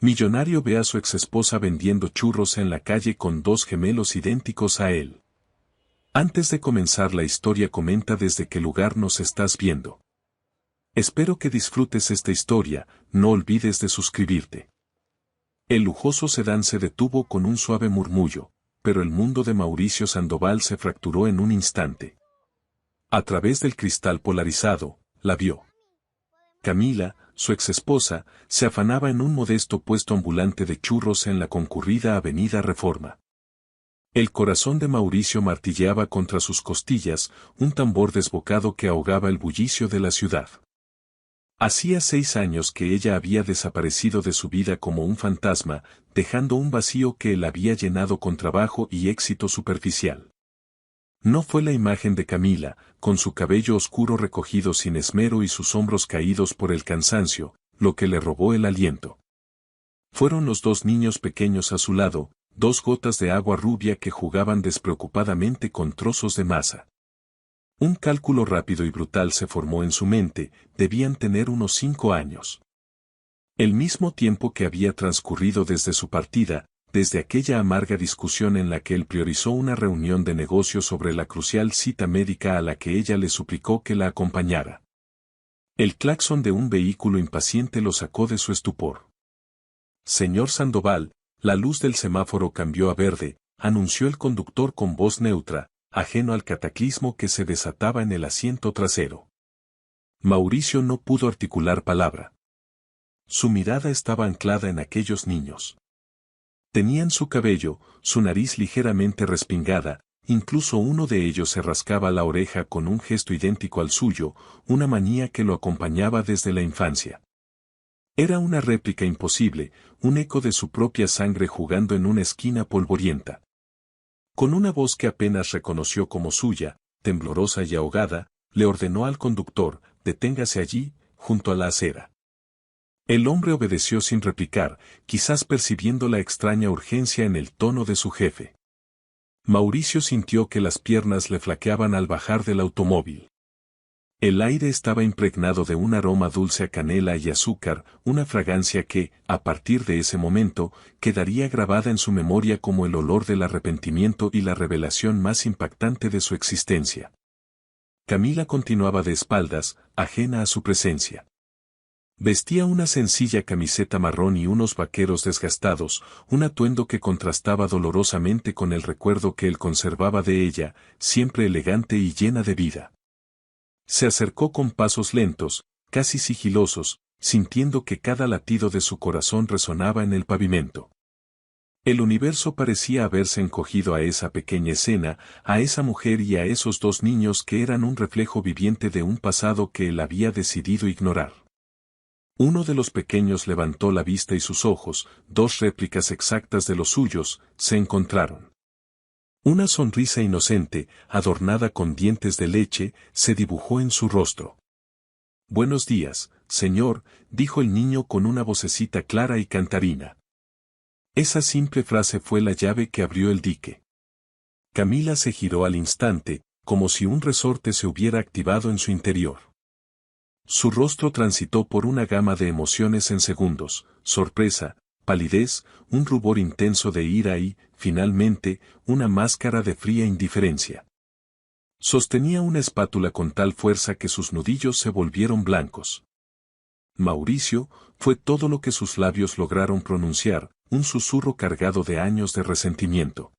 Millonario ve a su exesposa vendiendo churros en la calle con dos gemelos idénticos a él. Antes de comenzar la historia comenta desde qué lugar nos estás viendo. Espero que disfrutes esta historia, no olvides de suscribirte. El lujoso sedán se detuvo con un suave murmullo, pero el mundo de Mauricio Sandoval se fracturó en un instante. A través del cristal polarizado, la vio. Camila, su exesposa, se afanaba en un modesto puesto ambulante de churros en la concurrida Avenida Reforma. El corazón de Mauricio martilleaba contra sus costillas, un tambor desbocado que ahogaba el bullicio de la ciudad. Hacía 6 años que ella había desaparecido de su vida como un fantasma, dejando un vacío que él había llenado con trabajo y éxito superficial. No fue la imagen de Camila, con su cabello oscuro recogido sin esmero y sus hombros caídos por el cansancio, lo que le robó el aliento. Fueron los 2 niños pequeños a su lado, 2 gotas de agua rubia que jugaban despreocupadamente con trozos de masa. Un cálculo rápido y brutal se formó en su mente, debían tener unos 5 años. El mismo tiempo que había transcurrido desde su partida, desde aquella amarga discusión en la que él priorizó una reunión de negocios sobre la crucial cita médica a la que ella le suplicó que la acompañara. El claxon de un vehículo impaciente lo sacó de su estupor. Señor Sandoval, la luz del semáforo cambió a verde, anunció el conductor con voz neutra, ajeno al cataclismo que se desataba en el asiento trasero. Mauricio no pudo articular palabra. Su mirada estaba anclada en aquellos niños. Tenían su cabello, su nariz ligeramente respingada, incluso uno de ellos se rascaba la oreja con un gesto idéntico al suyo, una manía que lo acompañaba desde la infancia. Era una réplica imposible, un eco de su propia sangre jugando en una esquina polvorienta. Con una voz que apenas reconoció como suya, temblorosa y ahogada, le ordenó al conductor, deténgase allí, junto a la acera. El hombre obedeció sin replicar, quizás percibiendo la extraña urgencia en el tono de su jefe. Mauricio sintió que las piernas le flaqueaban al bajar del automóvil. El aire estaba impregnado de un aroma dulce a canela y azúcar, una fragancia que, a partir de ese momento, quedaría grabada en su memoria como el olor del arrepentimiento y la revelación más impactante de su existencia. Camila continuaba de espaldas, ajena a su presencia. Vestía una sencilla camiseta marrón y unos vaqueros desgastados, un atuendo que contrastaba dolorosamente con el recuerdo que él conservaba de ella, siempre elegante y llena de vida. Se acercó con pasos lentos, casi sigilosos, sintiendo que cada latido de su corazón resonaba en el pavimento. El universo parecía haberse encogido a esa pequeña escena, a esa mujer y a esos 2 niños que eran un reflejo viviente de un pasado que él había decidido ignorar. Uno de los pequeños levantó la vista y sus ojos, 2 réplicas exactas de los suyos, se encontraron. Una sonrisa inocente, adornada con dientes de leche, se dibujó en su rostro. «Buenos días, señor», dijo el niño con una vocecita clara y cantarina. Esa simple frase fue la llave que abrió el dique. Camila se giró al instante, como si un resorte se hubiera activado en su interior. Su rostro transitó por una gama de emociones en segundos: sorpresa, palidez, un rubor intenso de ira y, finalmente, una máscara de fría indiferencia. Sostenía una espátula con tal fuerza que sus nudillos se volvieron blancos. Mauricio, fue todo lo que sus labios lograron pronunciar, un susurro cargado de años de resentimiento.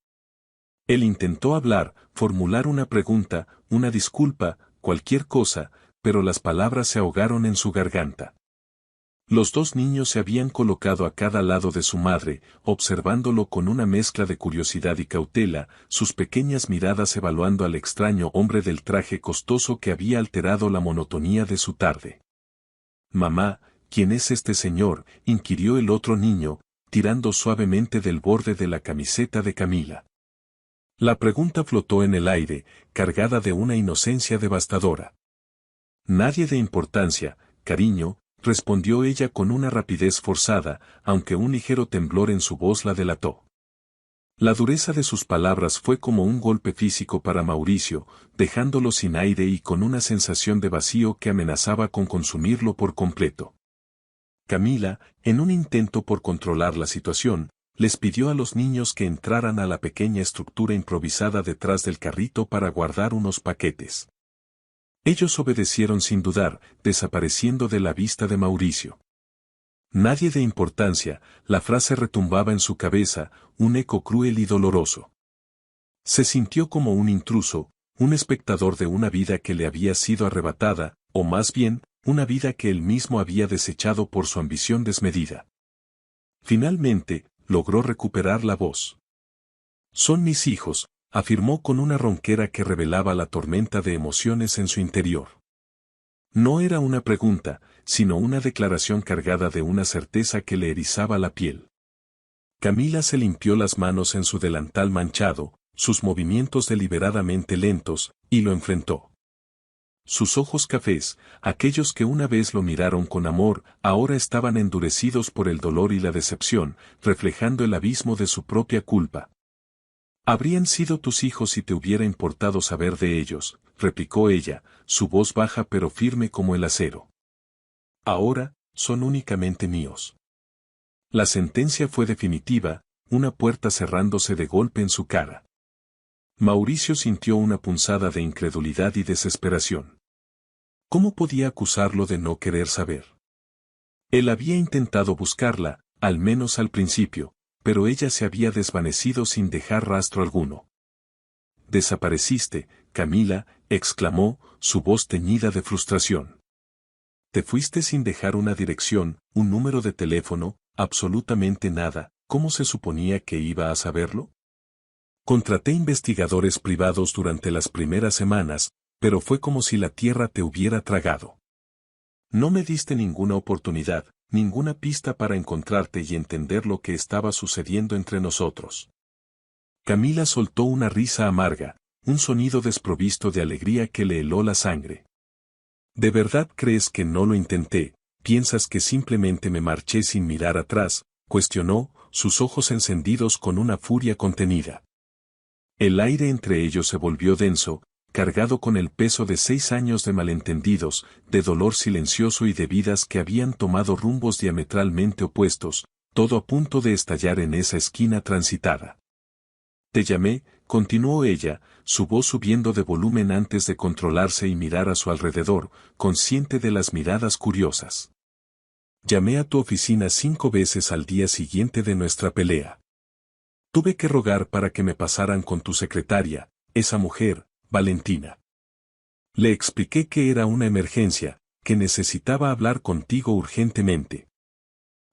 Él intentó hablar, formular una pregunta, una disculpa, cualquier cosa, pero las palabras se ahogaron en su garganta. Los 2 niños se habían colocado a cada lado de su madre, observándolo con una mezcla de curiosidad y cautela, sus pequeñas miradas evaluando al extraño hombre del traje costoso que había alterado la monotonía de su tarde. «Mamá, ¿quién es este señor?», inquirió el otro niño, tirando suavemente del borde de la camiseta de Camila. La pregunta flotó en el aire, cargada de una inocencia devastadora. «Nadie de importancia, cariño», respondió ella con una rapidez forzada, aunque un ligero temblor en su voz la delató. La dureza de sus palabras fue como un golpe físico para Mauricio, dejándolo sin aire y con una sensación de vacío que amenazaba con consumirlo por completo. Camila, en un intento por controlar la situación, les pidió a los niños que entraran a la pequeña estructura improvisada detrás del carrito para guardar unos paquetes. Ellos obedecieron sin dudar, desapareciendo de la vista de Mauricio. Nadie de importancia, la frase retumbaba en su cabeza, un eco cruel y doloroso. Se sintió como un intruso, un espectador de una vida que le había sido arrebatada, o más bien, una vida que él mismo había desechado por su ambición desmedida. Finalmente, logró recuperar la voz. Son mis hijos, afirmó con una ronquera que revelaba la tormenta de emociones en su interior. No era una pregunta, sino una declaración cargada de una certeza que le erizaba la piel. Camila se limpió las manos en su delantal manchado, sus movimientos deliberadamente lentos, y lo enfrentó. Sus ojos cafés, aquellos que una vez lo miraron con amor, ahora estaban endurecidos por el dolor y la decepción, reflejando el abismo de su propia culpa. Habrían sido tus hijos si te hubiera importado saber de ellos, replicó ella, su voz baja pero firme como el acero. Ahora, son únicamente míos. La sentencia fue definitiva, una puerta cerrándose de golpe en su cara. Mauricio sintió una punzada de incredulidad y desesperación. ¿Cómo podía acusarlo de no querer saber? Él había intentado buscarla, al menos al principio, pero ella se había desvanecido sin dejar rastro alguno. «Desapareciste, Camila», exclamó, su voz teñida de frustración. «Te fuiste sin dejar una dirección, un número de teléfono, absolutamente nada. ¿Cómo se suponía que iba a saberlo? Contraté investigadores privados durante las primeras semanas, pero fue como si la tierra te hubiera tragado. No me diste ninguna oportunidad, ninguna pista para encontrarte y entender lo que estaba sucediendo entre nosotros». Camila soltó una risa amarga, un sonido desprovisto de alegría que le heló la sangre. ¿De verdad crees que no lo intenté? ¿Piensas que simplemente me marché sin mirar atrás?, cuestionó, sus ojos encendidos con una furia contenida. El aire entre ellos se volvió denso, cargado con el peso de 6 años de malentendidos, de dolor silencioso y de vidas que habían tomado rumbos diametralmente opuestos, todo a punto de estallar en esa esquina transitada. Te llamé, continuó ella, su voz subiendo de volumen antes de controlarse y mirar a su alrededor, consciente de las miradas curiosas. Llamé a tu oficina 5 veces al día siguiente de nuestra pelea. Tuve que rogar para que me pasaran con tu secretaria, esa mujer, Valentina. Le expliqué que era una emergencia, que necesitaba hablar contigo urgentemente.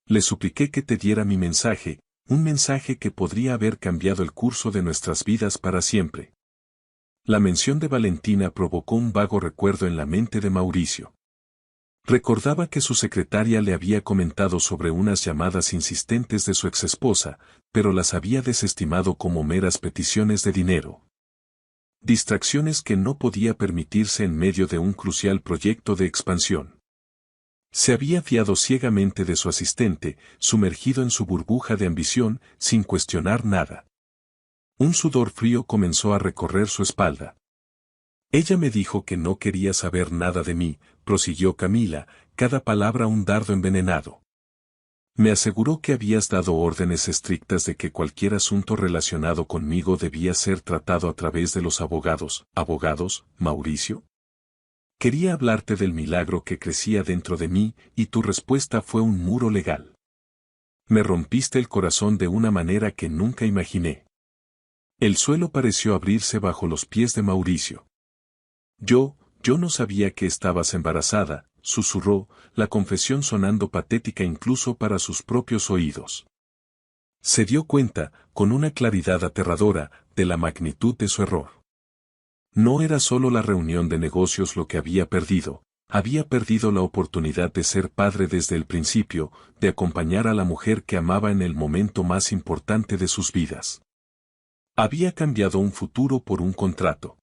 Le supliqué que te diera mi mensaje, un mensaje que podría haber cambiado el curso de nuestras vidas para siempre. La mención de Valentina provocó un vago recuerdo en la mente de Mauricio. Recordaba que su secretaria le había comentado sobre unas llamadas insistentes de su exesposa, pero las había desestimado como meras peticiones de dinero. Distracciones que no podía permitirse en medio de un crucial proyecto de expansión. Se había fiado ciegamente de su asistente, sumergido en su burbuja de ambición, sin cuestionar nada. Un sudor frío comenzó a recorrer su espalda. Ella me dijo que no quería saber nada de mí, prosiguió Camila, cada palabra un dardo envenenado. Me aseguró que habías dado órdenes estrictas de que cualquier asunto relacionado conmigo debía ser tratado a través de los abogados. ¿Abogados, Mauricio? Quería hablarte del milagro que crecía dentro de mí, y tu respuesta fue un muro legal. Me rompiste el corazón de una manera que nunca imaginé. El suelo pareció abrirse bajo los pies de Mauricio. Yo no sabía que estabas embarazada, susurró, la confesión sonando patética incluso para sus propios oídos. Se dio cuenta, con una claridad aterradora, de la magnitud de su error. No era solo la reunión de negocios lo que había perdido la oportunidad de ser padre desde el principio, de acompañar a la mujer que amaba en el momento más importante de sus vidas. Había cambiado un futuro por un contrato.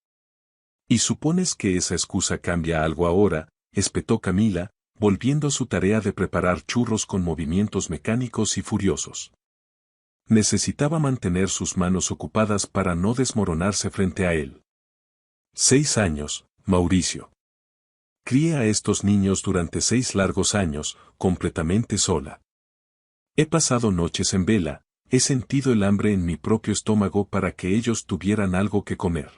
¿Y supones que esa excusa cambia algo ahora?, espetó Camila, volviendo a su tarea de preparar churros con movimientos mecánicos y furiosos. Necesitaba mantener sus manos ocupadas para no desmoronarse frente a él. 6 años, Mauricio. Crié a estos niños durante 6 largos años, completamente sola. He pasado noches en vela, he sentido el hambre en mi propio estómago para que ellos tuvieran algo que comer.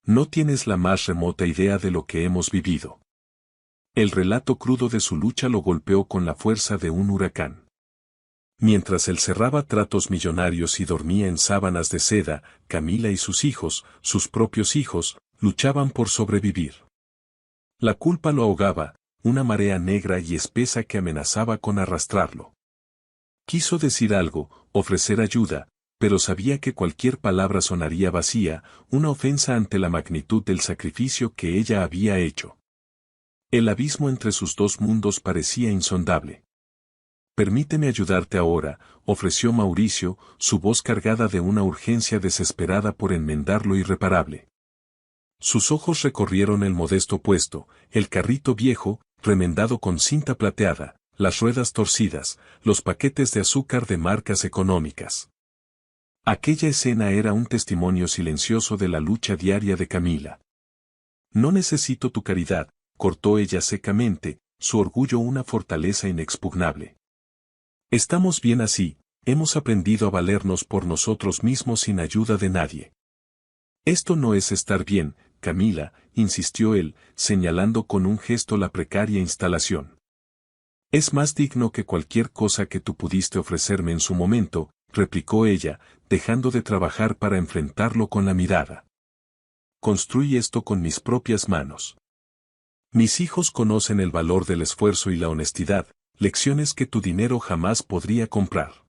No tienes la más remota idea de lo que hemos vivido. El relato crudo de su lucha lo golpeó con la fuerza de un huracán. Mientras él cerraba tratos millonarios y dormía en sábanas de seda, Camila y sus hijos, sus propios hijos, luchaban por sobrevivir. La culpa lo ahogaba, una marea negra y espesa que amenazaba con arrastrarlo. Quiso decir algo, ofrecer ayuda, pero sabía que cualquier palabra sonaría vacía, una ofensa ante la magnitud del sacrificio que ella había hecho. El abismo entre sus dos mundos parecía insondable. «Permíteme ayudarte ahora», ofreció Mauricio, su voz cargada de una urgencia desesperada por enmendar lo irreparable. Sus ojos recorrieron el modesto puesto, el carrito viejo, remendado con cinta plateada, las ruedas torcidas, los paquetes de azúcar de marcas económicas. Aquella escena era un testimonio silencioso de la lucha diaria de Camila. «No necesito tu caridad», cortó ella secamente, su orgullo una fortaleza inexpugnable. «Estamos bien así, hemos aprendido a valernos por nosotros mismos sin ayuda de nadie». «Esto no es estar bien, Camila», insistió él, señalando con un gesto la precaria instalación. «Es más digno que cualquier cosa que tú pudiste ofrecerme en su momento», replicó ella, dejando de trabajar para enfrentarlo con la mirada. «Construí esto con mis propias manos. Mis hijos conocen el valor del esfuerzo y la honestidad, lecciones que tu dinero jamás podría comprar.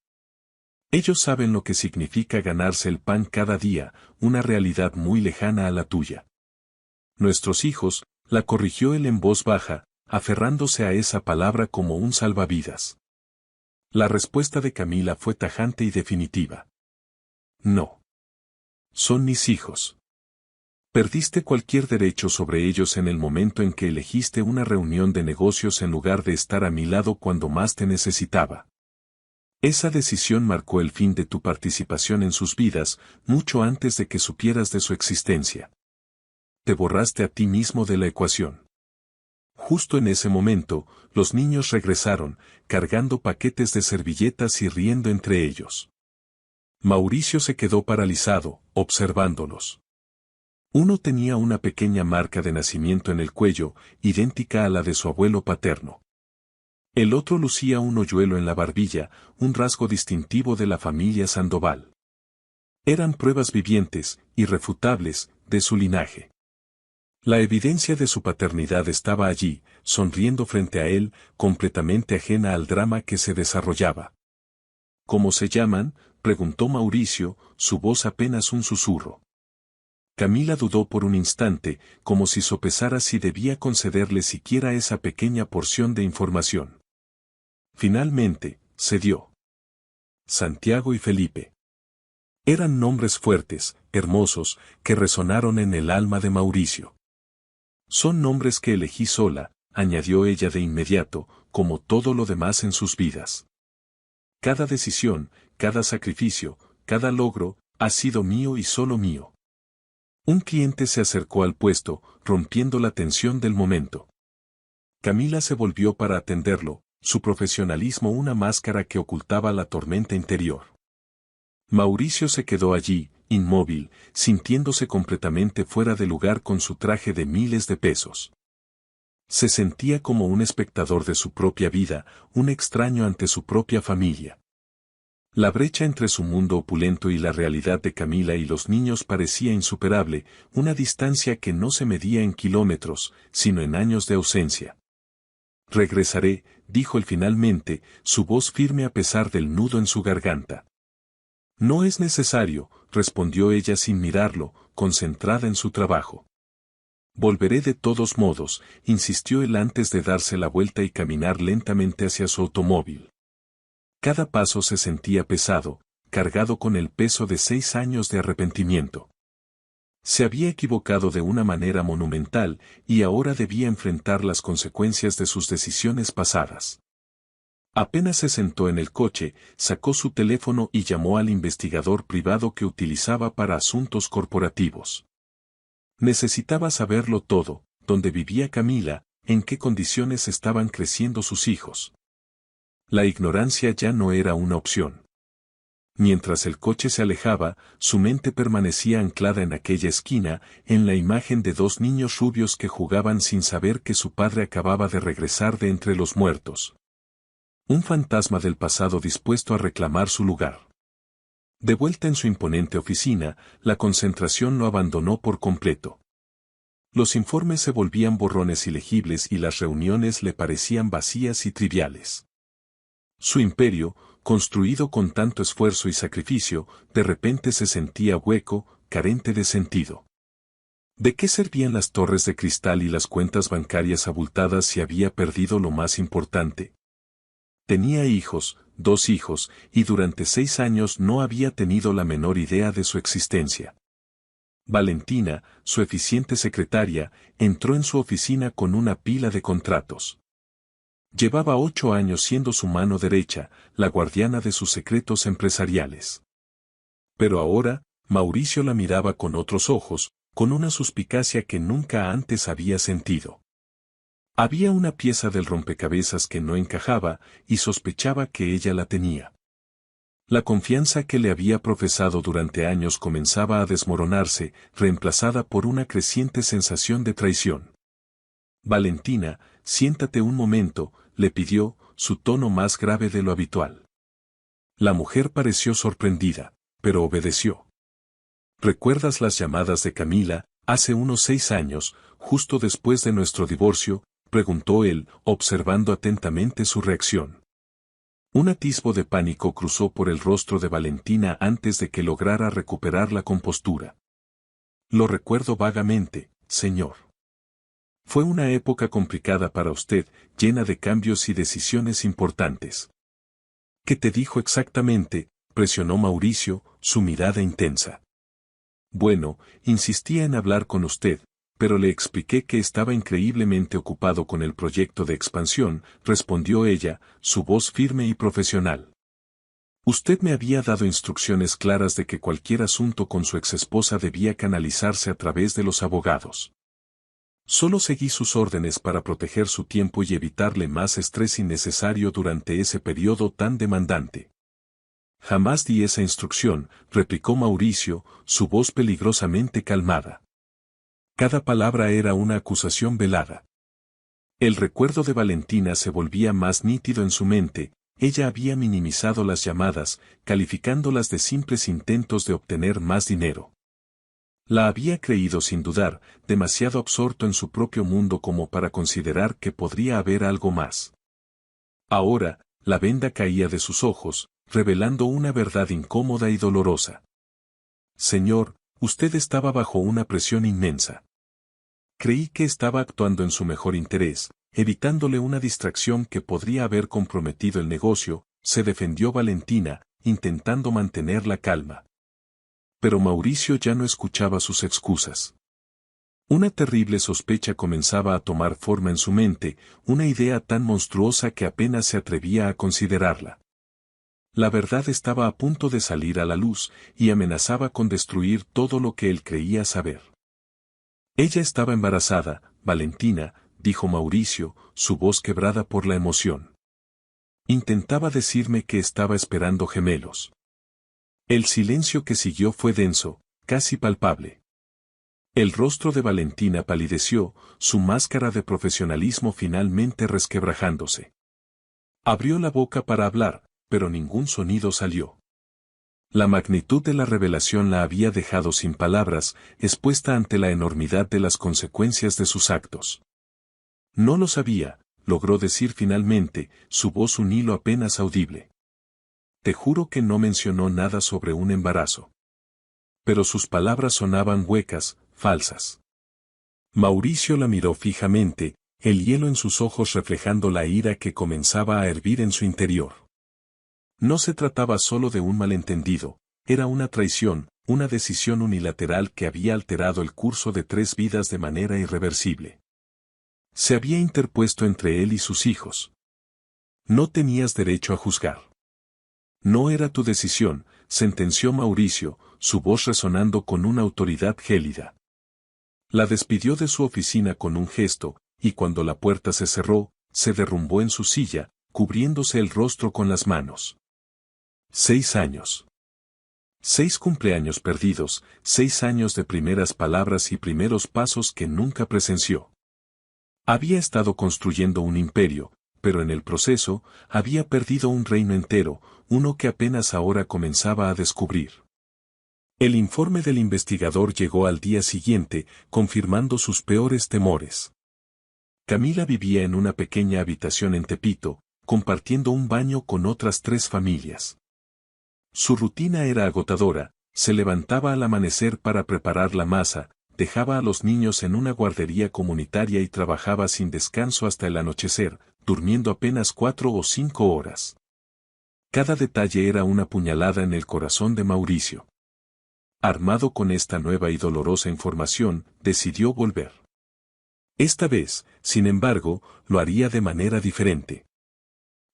Ellos saben lo que significa ganarse el pan cada día, una realidad muy lejana a la tuya». «Nuestros hijos», la corrigió él en voz baja, aferrándose a esa palabra como un salvavidas. La respuesta de Camila fue tajante y definitiva. «No. Son mis hijos. Perdiste cualquier derecho sobre ellos en el momento en que elegiste una reunión de negocios en lugar de estar a mi lado cuando más te necesitaba. Esa decisión marcó el fin de tu participación en sus vidas, mucho antes de que supieras de su existencia. Te borraste a ti mismo de la ecuación». Justo en ese momento, los niños regresaron, cargando paquetes de servilletas y riendo entre ellos. Mauricio se quedó paralizado, observándolos. Uno tenía una pequeña marca de nacimiento en el cuello, idéntica a la de su abuelo paterno. El otro lucía un hoyuelo en la barbilla, un rasgo distintivo de la familia Sandoval. Eran pruebas vivientes, irrefutables, de su linaje. La evidencia de su paternidad estaba allí, sonriendo frente a él, completamente ajena al drama que se desarrollaba. «¿Cómo se llaman?», preguntó Mauricio, su voz apenas un susurro. Camila dudó por un instante, como si sopesara si debía concederle siquiera esa pequeña porción de información. Finalmente, cedió. Santiago y Felipe. Eran nombres fuertes, hermosos, que resonaron en el alma de Mauricio. «Son nombres que elegí sola», añadió ella de inmediato, «como todo lo demás en sus vidas. Cada decisión, cada sacrificio, cada logro, ha sido mío y solo mío». Un cliente se acercó al puesto, rompiendo la tensión del momento. Camila se volvió para atenderlo, su profesionalismo una máscara que ocultaba la tormenta interior. Mauricio se quedó allí, inmóvil, sintiéndose completamente fuera de lugar con su traje de miles de pesos. Se sentía como un espectador de su propia vida, un extraño ante su propia familia. La brecha entre su mundo opulento y la realidad de Camila y los niños parecía insuperable, una distancia que no se medía en kilómetros, sino en años de ausencia. «Regresaré», dijo él finalmente, su voz firme a pesar del nudo en su garganta. «No es necesario», respondió ella sin mirarlo, concentrada en su trabajo. «Volveré de todos modos», insistió él antes de darse la vuelta y caminar lentamente hacia su automóvil. Cada paso se sentía pesado, cargado con el peso de 6 años de arrepentimiento. Se había equivocado de una manera monumental y ahora debía enfrentar las consecuencias de sus decisiones pasadas. Apenas se sentó en el coche, sacó su teléfono y llamó al investigador privado que utilizaba para asuntos corporativos. Necesitaba saberlo todo, dónde vivía Camila, en qué condiciones estaban creciendo sus hijos. La ignorancia ya no era una opción. Mientras el coche se alejaba, su mente permanecía anclada en aquella esquina, en la imagen de dos niños rubios que jugaban sin saber que su padre acababa de regresar de entre los muertos. Un fantasma del pasado dispuesto a reclamar su lugar. De vuelta en su imponente oficina, la concentración lo abandonó por completo. Los informes se volvían borrones ilegibles y las reuniones le parecían vacías y triviales. Su imperio, construido con tanto esfuerzo y sacrificio, de repente se sentía hueco, carente de sentido. ¿De qué servían las torres de cristal y las cuentas bancarias abultadas si había perdido lo más importante? Tenía hijos, 2 hijos, y durante 6 años no había tenido la menor idea de su existencia. Valentina, su eficiente secretaria, entró en su oficina con una pila de contratos. Llevaba 8 años siendo su mano derecha, la guardiana de sus secretos empresariales. Pero ahora, Mauricio la miraba con otros ojos, con una suspicacia que nunca antes había sentido. Había una pieza del rompecabezas que no encajaba, y sospechaba que ella la tenía. La confianza que le había profesado durante años comenzaba a desmoronarse, reemplazada por una creciente sensación de traición. Valentina, siéntate un momento, le pidió, su tono más grave de lo habitual. La mujer pareció sorprendida, pero obedeció. ¿Recuerdas las llamadas de Camila, hace unos 6 años, justo después de nuestro divorcio? Preguntó él, observando atentamente su reacción. Un atisbo de pánico cruzó por el rostro de Valentina antes de que lograra recuperar la compostura. Lo recuerdo vagamente, señor. Fue una época complicada para usted, llena de cambios y decisiones importantes. ¿Qué te dijo exactamente?, presionó Mauricio, su mirada intensa. Bueno, insistía en hablar con usted, pero le expliqué que estaba increíblemente ocupado con el proyecto de expansión, respondió ella, su voz firme y profesional. Usted me había dado instrucciones claras de que cualquier asunto con su exesposa debía canalizarse a través de los abogados. Solo seguí sus órdenes para proteger su tiempo y evitarle más estrés innecesario durante ese periodo tan demandante. Jamás di esa instrucción, replicó Mauricio, su voz peligrosamente calmada. Cada palabra era una acusación velada. El recuerdo de Valentina se volvía más nítido en su mente, ella había minimizado las llamadas, calificándolas de simples intentos de obtener más dinero. La había creído sin dudar, demasiado absorto en su propio mundo como para considerar que podría haber algo más. Ahora, la venda caía de sus ojos, revelando una verdad incómoda y dolorosa. Señor, usted estaba bajo una presión inmensa. Creí que estaba actuando en su mejor interés, evitándole una distracción que podría haber comprometido el negocio, se defendió Valentina, intentando mantener la calma. Pero Mauricio ya no escuchaba sus excusas. Una terrible sospecha comenzaba a tomar forma en su mente, una idea tan monstruosa que apenas se atrevía a considerarla. La verdad estaba a punto de salir a la luz, y amenazaba con destruir todo lo que él creía saber. Ella estaba embarazada, Valentina, dijo Mauricio, su voz quebrada por la emoción. Intentaba decirme que estaba esperando gemelos. El silencio que siguió fue denso, casi palpable. El rostro de Valentina palideció, su máscara de profesionalismo finalmente resquebrajándose. Abrió la boca para hablar, pero ningún sonido salió. La magnitud de la revelación la había dejado sin palabras, expuesta ante la enormidad de las consecuencias de sus actos. No lo sabía, logró decir finalmente, su voz un hilo apenas audible. Te juro que no mencionó nada sobre un embarazo. Pero sus palabras sonaban huecas, falsas. Mauricio la miró fijamente, el hielo en sus ojos reflejando la ira que comenzaba a hervir en su interior. No se trataba solo de un malentendido, era una traición, una decisión unilateral que había alterado el curso de 3 vidas de manera irreversible. Se había interpuesto entre él y sus hijos. No tenías derecho a juzgar. No era tu decisión, sentenció Mauricio, su voz resonando con una autoridad gélida. La despidió de su oficina con un gesto, y cuando la puerta se cerró, se derrumbó en su silla, cubriéndose el rostro con las manos. 6 años. 6 cumpleaños perdidos, 6 años de primeras palabras y primeros pasos que nunca presenció. Había estado construyendo un imperio, pero en el proceso, había perdido un reino entero, uno que apenas ahora comenzaba a descubrir. El informe del investigador llegó al día siguiente, confirmando sus peores temores. Camila vivía en una pequeña habitación en Tepito, compartiendo un baño con otras 3 familias. Su rutina era agotadora, se levantaba al amanecer para preparar la masa, dejaba a los niños en una guardería comunitaria y trabajaba sin descanso hasta el anochecer, durmiendo apenas 4 o 5 horas. Cada detalle era una puñalada en el corazón de Mauricio. Armado con esta nueva y dolorosa información, decidió volver. Esta vez, sin embargo, lo haría de manera diferente.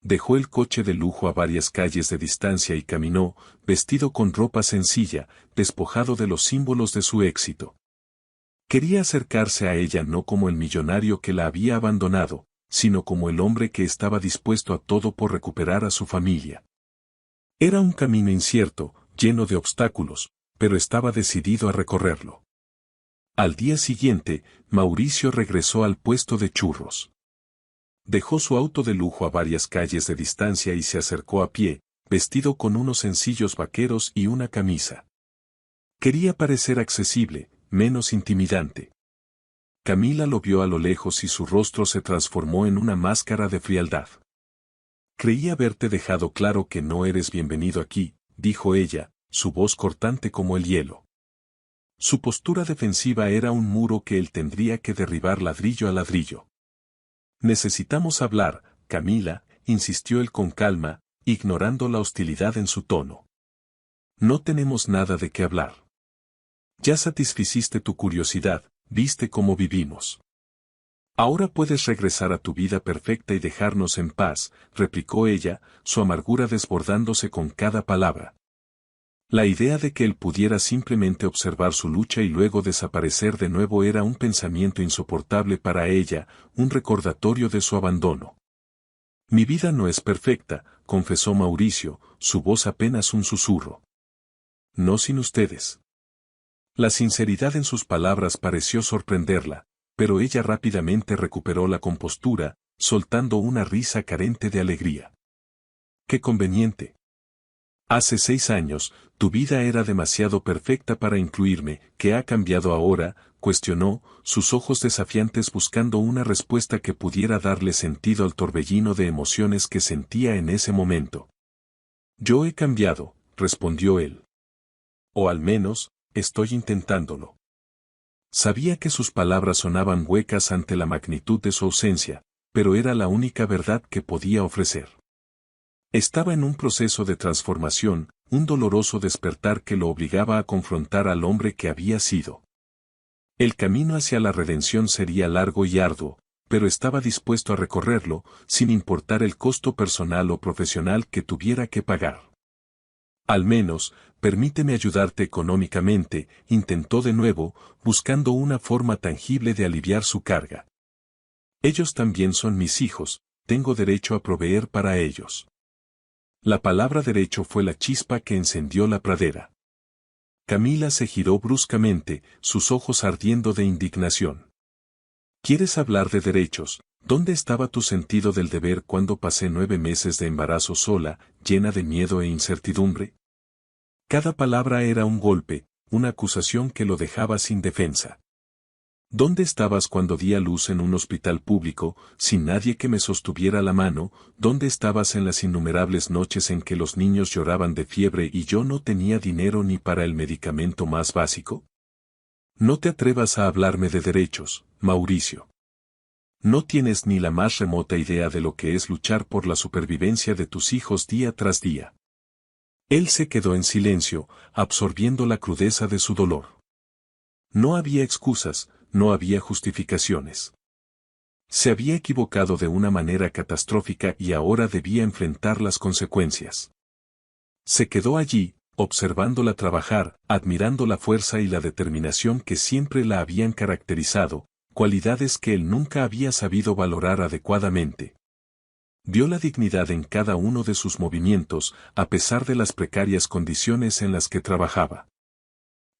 Dejó el coche de lujo a varias calles de distancia y caminó, vestido con ropa sencilla, despojado de los símbolos de su éxito. Quería acercarse a ella no como el millonario que la había abandonado, sino como el hombre que estaba dispuesto a todo por recuperar a su familia. Era un camino incierto, lleno de obstáculos, pero estaba decidido a recorrerlo. Al día siguiente, Mauricio regresó al puesto de churros. Dejó su auto de lujo a varias calles de distancia y se acercó a pie, vestido con unos sencillos vaqueros y una camisa. Quería parecer accesible, menos intimidante. Camila lo vio a lo lejos y su rostro se transformó en una máscara de frialdad. Creí haberte dejado claro que no eres bienvenido aquí, dijo ella, su voz cortante como el hielo. Su postura defensiva era un muro que él tendría que derribar ladrillo a ladrillo. Necesitamos hablar, Camila, insistió él con calma, ignorando la hostilidad en su tono. No tenemos nada de qué hablar. Ya satisficiste tu curiosidad, viste cómo vivimos. Ahora puedes regresar a tu vida perfecta y dejarnos en paz, replicó ella, su amargura desbordándose con cada palabra. La idea de que él pudiera simplemente observar su lucha y luego desaparecer de nuevo era un pensamiento insoportable para ella, un recordatorio de su abandono. Mi vida no es perfecta, confesó Mauricio, su voz apenas un susurro. No sin ustedes. La sinceridad en sus palabras pareció sorprenderla, pero ella rápidamente recuperó la compostura, soltando una risa carente de alegría. ¡Qué conveniente! Hace 6 años, tu vida era demasiado perfecta para incluirme, ¿qué ha cambiado ahora?, cuestionó, sus ojos desafiantes buscando una respuesta que pudiera darle sentido al torbellino de emociones que sentía en ese momento. Yo he cambiado, respondió él. O al menos, estoy intentándolo. Sabía que sus palabras sonaban huecas ante la magnitud de su ausencia, pero era la única verdad que podía ofrecer. Estaba en un proceso de transformación, un doloroso despertar que lo obligaba a confrontar al hombre que había sido. El camino hacia la redención sería largo y arduo, pero estaba dispuesto a recorrerlo, sin importar el costo personal o profesional que tuviera que pagar. Al menos, permíteme ayudarte económicamente, intentó de nuevo, buscando una forma tangible de aliviar su carga. Ellos también son mis hijos, tengo derecho a proveer para ellos. La palabra derecho fue la chispa que encendió la pradera. Camila se giró bruscamente, sus ojos ardiendo de indignación. ¿Quieres hablar de derechos? ¿Dónde estaba tu sentido del deber cuando pasé 9 meses de embarazo sola, llena de miedo e incertidumbre? Cada palabra era un golpe, una acusación que lo dejaba sin defensa. ¿Dónde estabas cuando di a luz en un hospital público, sin nadie que me sostuviera la mano? ¿Dónde estabas en las innumerables noches en que los niños lloraban de fiebre y yo no tenía dinero ni para el medicamento más básico? No te atrevas a hablarme de derechos, Mauricio. No tienes ni la más remota idea de lo que es luchar por la supervivencia de tus hijos día tras día. Él se quedó en silencio, absorbiendo la crudeza de su dolor. No había excusas, no había justificaciones. Se había equivocado de una manera catastrófica y ahora debía enfrentar las consecuencias. Se quedó allí, observándola trabajar, admirando la fuerza y la determinación que siempre la habían caracterizado, cualidades que él nunca había sabido valorar adecuadamente. Vio la dignidad en cada uno de sus movimientos, a pesar de las precarias condiciones en las que trabajaba.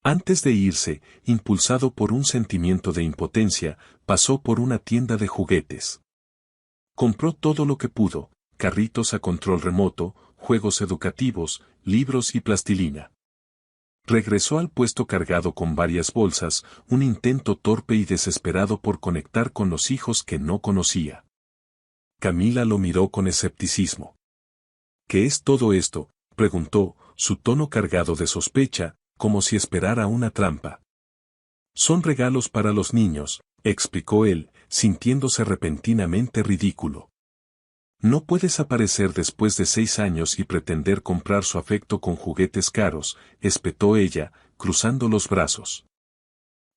Antes de irse, impulsado por un sentimiento de impotencia, pasó por una tienda de juguetes. Compró todo lo que pudo: carritos a control remoto, juegos educativos, libros y plastilina. Regresó al puesto cargado con varias bolsas, un intento torpe y desesperado por conectar con los hijos que no conocía. Camila lo miró con escepticismo. ¿Qué es todo esto?, preguntó, su tono cargado de sospecha, como si esperara una trampa. Son regalos para los niños, explicó él, sintiéndose repentinamente ridículo. No puedes aparecer después de 6 años y pretender comprar su afecto con juguetes caros, espetó ella, cruzando los brazos.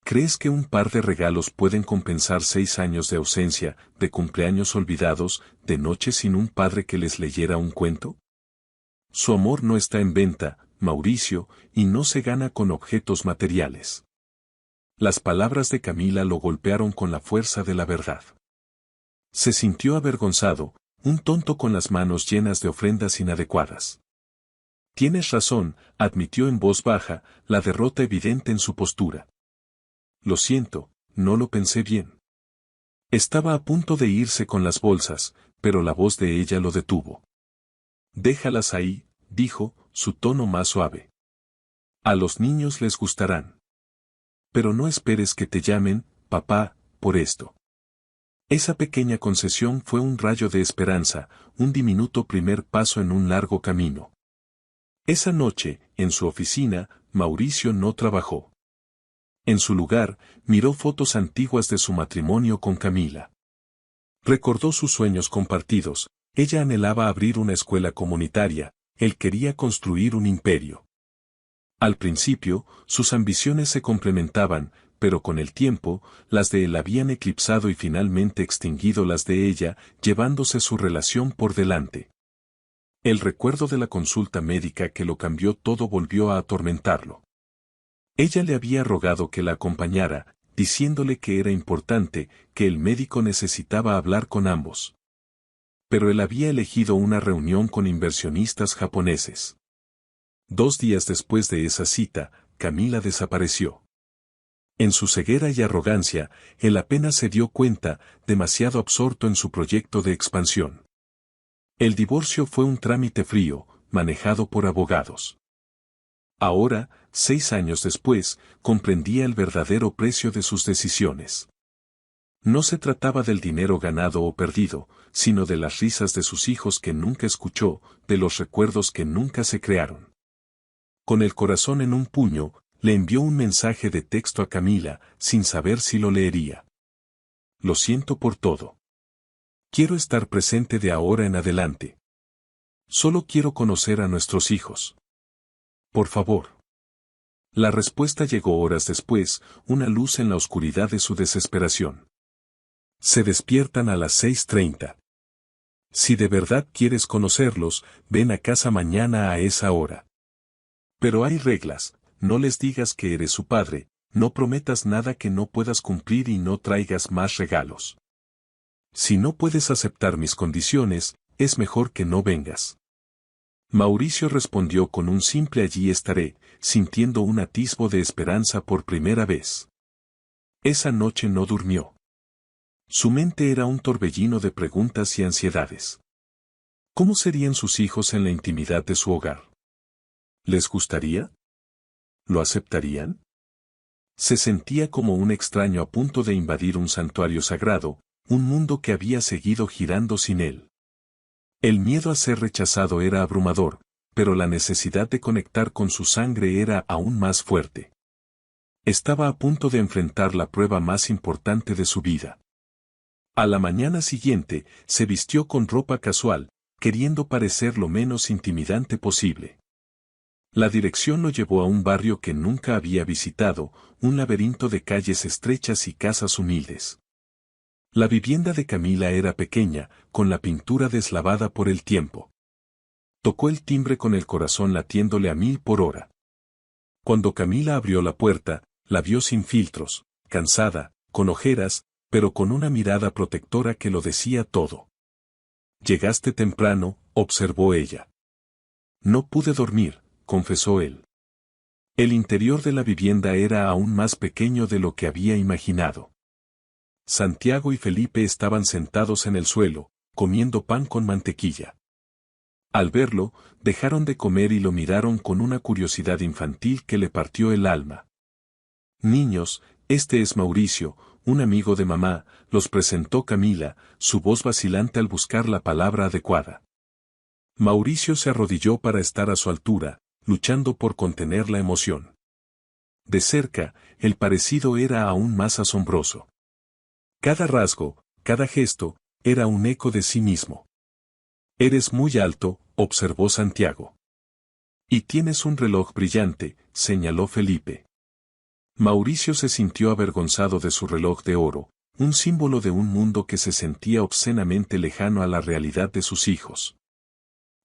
¿Crees que un par de regalos pueden compensar 6 años de ausencia, de cumpleaños olvidados, de noches sin un padre que les leyera un cuento? Su amor no está en venta, Mauricio, y no se gana con objetos materiales. Las palabras de Camila lo golpearon con la fuerza de la verdad. Se sintió avergonzado, un tonto con las manos llenas de ofrendas inadecuadas. Tienes razón, admitió en voz baja, la derrota evidente en su postura. Lo siento, no lo pensé bien. Estaba a punto de irse con las bolsas, pero la voz de ella lo detuvo. Déjalas ahí, dijo, su tono más suave. A los niños les gustarán. Pero no esperes que te llamen, papá, por esto. Esa pequeña concesión fue un rayo de esperanza, un diminuto primer paso en un largo camino. Esa noche, en su oficina, Mauricio no trabajó. En su lugar, miró fotos antiguas de su matrimonio con Camila. Recordó sus sueños compartidos: ella anhelaba abrir una escuela comunitaria, él quería construir un imperio. Al principio, sus ambiciones se complementaban, pero con el tiempo, las de él habían eclipsado y finalmente extinguido las de ella, llevándose su relación por delante. El recuerdo de la consulta médica que lo cambió todo volvió a atormentarlo. Ella le había rogado que la acompañara, diciéndole que era importante, que el médico necesitaba hablar con ambos. Pero él había elegido una reunión con inversionistas japoneses. 2 días después de esa cita, Camila desapareció. En su ceguera y arrogancia, él apenas se dio cuenta, demasiado absorto en su proyecto de expansión. El divorcio fue un trámite frío, manejado por abogados. Ahora, 6 años después, comprendía el verdadero precio de sus decisiones. No se trataba del dinero ganado o perdido, sino de las risas de sus hijos que nunca escuchó, de los recuerdos que nunca se crearon. Con el corazón en un puño, le envió un mensaje de texto a Camila, sin saber si lo leería. Lo siento por todo. Quiero estar presente de ahora en adelante. Solo quiero conocer a nuestros hijos. Por favor. La respuesta llegó horas después, una luz en la oscuridad de su desesperación. Se despiertan a las 6:30. Si de verdad quieres conocerlos, ven a casa mañana a esa hora. Pero hay reglas: no les digas que eres su padre, no prometas nada que no puedas cumplir y no traigas más regalos. Si no puedes aceptar mis condiciones, es mejor que no vengas. Mauricio respondió con un simple allí estaré, sintiendo un atisbo de esperanza por primera vez. Esa noche no durmió. Su mente era un torbellino de preguntas y ansiedades. ¿Cómo serían sus hijos en la intimidad de su hogar? ¿Les gustaría? ¿Lo aceptarían? Se sentía como un extraño a punto de invadir un santuario sagrado, un mundo que había seguido girando sin él. El miedo a ser rechazado era abrumador, pero la necesidad de conectar con su sangre era aún más fuerte. Estaba a punto de enfrentar la prueba más importante de su vida. A la mañana siguiente, se vistió con ropa casual, queriendo parecer lo menos intimidante posible. La dirección lo llevó a un barrio que nunca había visitado, un laberinto de calles estrechas y casas humildes. La vivienda de Camila era pequeña, con la pintura deslavada por el tiempo. Tocó el timbre con el corazón latiéndole a 1000 por hora. Cuando Camila abrió la puerta, la vio sin filtros, cansada, con ojeras, pero con una mirada protectora que lo decía todo. «Llegaste temprano», observó ella. «No pude dormir», confesó él. El interior de la vivienda era aún más pequeño de lo que había imaginado. Santiago y Felipe estaban sentados en el suelo, comiendo pan con mantequilla. Al verlo, dejaron de comer y lo miraron con una curiosidad infantil que le partió el alma. «Niños, este es Mauricio, un amigo de mamá», los presentó Camila, su voz vacilante al buscar la palabra adecuada. Mauricio se arrodilló para estar a su altura, luchando por contener la emoción. De cerca, el parecido era aún más asombroso. Cada rasgo, cada gesto, era un eco de sí mismo. «Eres muy alto», observó Santiago. «Y tienes un reloj brillante», señaló Felipe. Mauricio se sintió avergonzado de su reloj de oro, un símbolo de un mundo que se sentía obscenamente lejano a la realidad de sus hijos.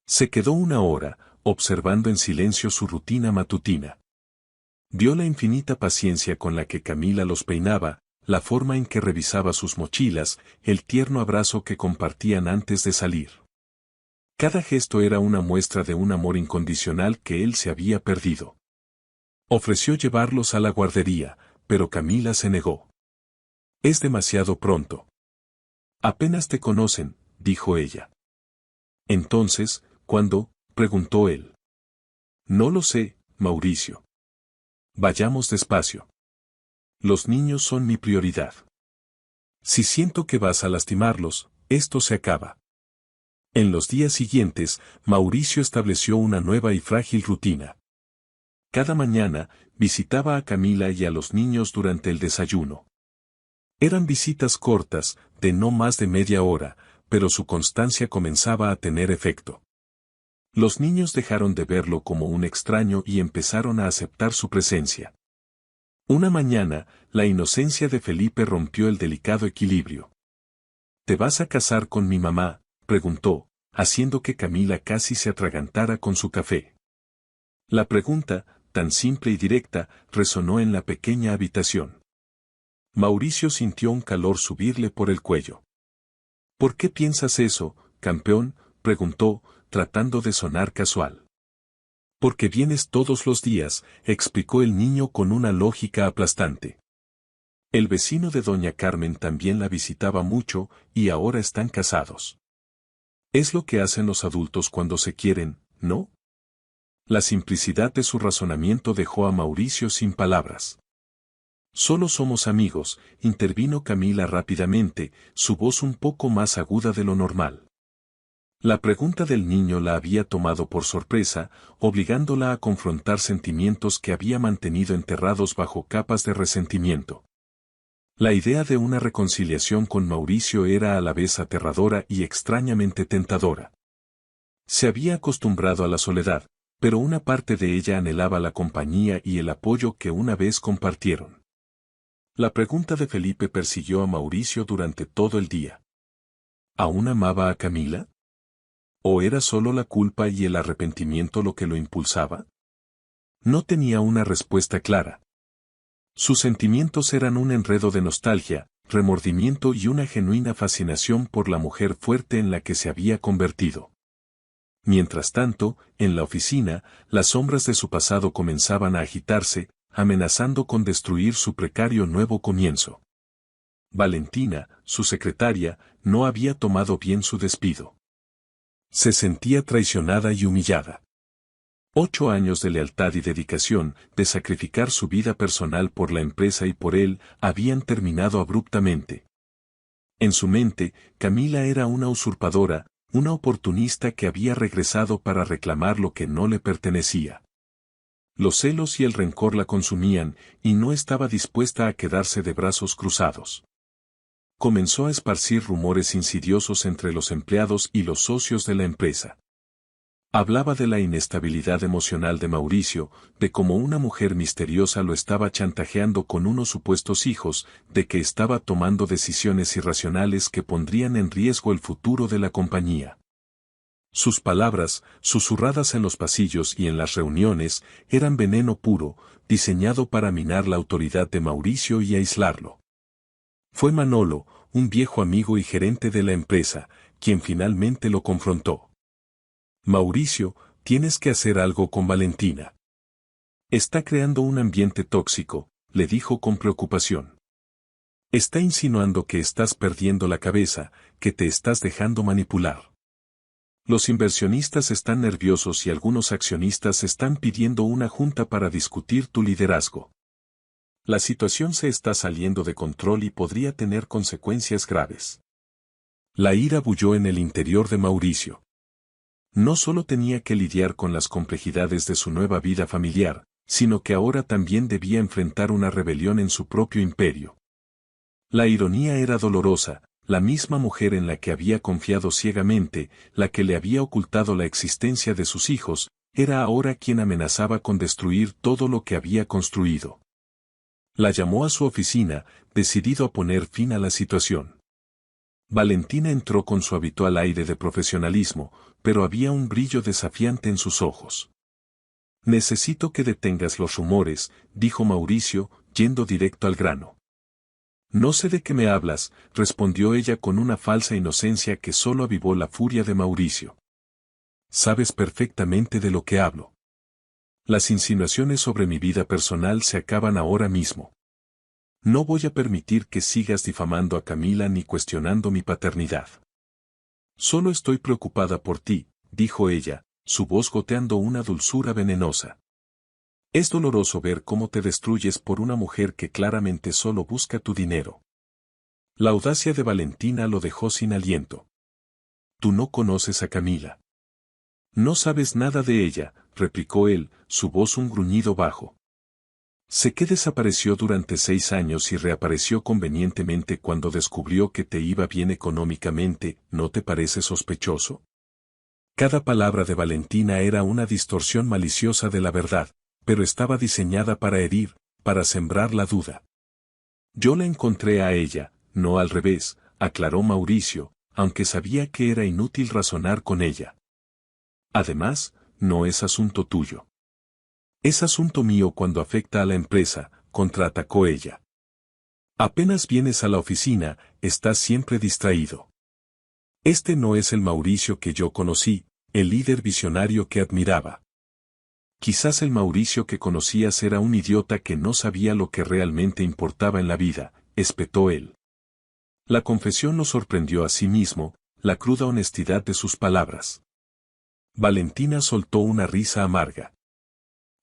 Se quedó una hora, observando en silencio su rutina matutina. Vio la infinita paciencia con la que Camila los peinaba, la forma en que revisaba sus mochilas, el tierno abrazo que compartían antes de salir. Cada gesto era una muestra de un amor incondicional que él se había perdido. Ofreció llevarlos a la guardería, pero Camila se negó. «Es demasiado pronto». «Apenas te conocen», dijo ella. «Entonces, ¿cuándo?», preguntó él. «No lo sé, Mauricio. Vayamos despacio. Los niños son mi prioridad. Si siento que vas a lastimarlos, esto se acaba». En los días siguientes, Mauricio estableció una nueva y frágil rutina. Cada mañana, visitaba a Camila y a los niños durante el desayuno. Eran visitas cortas, de no más de media hora, pero su constancia comenzaba a tener efecto. Los niños dejaron de verlo como un extraño y empezaron a aceptar su presencia. Una mañana, la inocencia de Felipe rompió el delicado equilibrio. «¿Te vas a casar con mi mamá?», preguntó, haciendo que Camila casi se atragantara con su café. La pregunta, tan simple y directa, resonó en la pequeña habitación. Mauricio sintió un calor subirle por el cuello. «¿Por qué piensas eso, campeón?», preguntó, tratando de sonar casual. «Porque vienes todos los días», explicó el niño con una lógica aplastante. El vecino de doña Carmen también la visitaba mucho, y ahora están casados. Es lo que hacen los adultos cuando se quieren, ¿no? La simplicidad de su razonamiento dejó a Mauricio sin palabras. «Solo somos amigos», intervino Camila rápidamente, su voz un poco más aguda de lo normal. La pregunta del niño la había tomado por sorpresa, obligándola a confrontar sentimientos que había mantenido enterrados bajo capas de resentimiento. La idea de una reconciliación con Mauricio era a la vez aterradora y extrañamente tentadora. Se había acostumbrado a la soledad, pero una parte de ella anhelaba la compañía y el apoyo que una vez compartieron. La pregunta de Felipe persiguió a Mauricio durante todo el día. ¿Aún amaba a Camila? ¿O era solo la culpa y el arrepentimiento lo que lo impulsaba? No tenía una respuesta clara. Sus sentimientos eran un enredo de nostalgia, remordimiento y una genuina fascinación por la mujer fuerte en la que se había convertido. Mientras tanto, en la oficina, las sombras de su pasado comenzaban a agitarse, amenazando con destruir su precario nuevo comienzo. Valentina, su secretaria, no había tomado bien su despido. Se sentía traicionada y humillada. 8 años de lealtad y dedicación, de sacrificar su vida personal por la empresa y por él, habían terminado abruptamente. En su mente, Camila era una usurpadora, una oportunista que había regresado para reclamar lo que no le pertenecía. Los celos y el rencor la consumían, y no estaba dispuesta a quedarse de brazos cruzados. Comenzó a esparcir rumores insidiosos entre los empleados y los socios de la empresa. Hablaba de la inestabilidad emocional de Mauricio, de cómo una mujer misteriosa lo estaba chantajeando con unos supuestos hijos, de que estaba tomando decisiones irracionales que pondrían en riesgo el futuro de la compañía. Sus palabras, susurradas en los pasillos y en las reuniones, eran veneno puro, diseñado para minar la autoridad de Mauricio y aislarlo. Fue Manolo, un viejo amigo y gerente de la empresa, quien finalmente lo confrontó. Mauricio, tienes que hacer algo con Valentina. Está creando un ambiente tóxico, le dijo con preocupación. Está insinuando que estás perdiendo la cabeza, que te estás dejando manipular. Los inversionistas están nerviosos y algunos accionistas están pidiendo una junta para discutir tu liderazgo. La situación se está saliendo de control y podría tener consecuencias graves. La ira bulló en el interior de Mauricio. No solo tenía que lidiar con las complejidades de su nueva vida familiar, sino que ahora también debía enfrentar una rebelión en su propio imperio. La ironía era dolorosa. La misma mujer en la que había confiado ciegamente, la que le había ocultado la existencia de sus hijos, era ahora quien amenazaba con destruir todo lo que había construido. La llamó a su oficina, decidido a poner fin a la situación. Valentina entró con su habitual aire de profesionalismo, pero había un brillo desafiante en sus ojos. Necesito que detengas los rumores, dijo Mauricio, yendo directo al grano. No sé de qué me hablas, respondió ella con una falsa inocencia que solo avivó la furia de Mauricio. Sabes perfectamente de lo que hablo. Las insinuaciones sobre mi vida personal se acaban ahora mismo. No voy a permitir que sigas difamando a Camila ni cuestionando mi paternidad. Solo estoy preocupada por ti, dijo ella, su voz goteando una dulzura venenosa. Es doloroso ver cómo te destruyes por una mujer que claramente solo busca tu dinero. La audacia de Valentina lo dejó sin aliento. Tú no conoces a Camila. No sabes nada de ella, replicó él, su voz un gruñido bajo. Sé que desapareció durante 6 años y reapareció convenientemente cuando descubrió que te iba bien económicamente, ¿no te parece sospechoso? Cada palabra de Valentina era una distorsión maliciosa de la verdad, pero estaba diseñada para herir, para sembrar la duda. Yo la encontré a ella, no al revés, aclaró Mauricio, aunque sabía que era inútil razonar con ella. Además, no es asunto tuyo. Es asunto mío cuando afecta a la empresa, contraatacó ella. Apenas vienes a la oficina, estás siempre distraído. Este no es el Mauricio que yo conocí, el líder visionario que admiraba. Quizás el Mauricio que conocías era un idiota que no sabía lo que realmente importaba en la vida, espetó él. La confesión lo sorprendió a sí mismo, la cruda honestidad de sus palabras. Valentina soltó una risa amarga.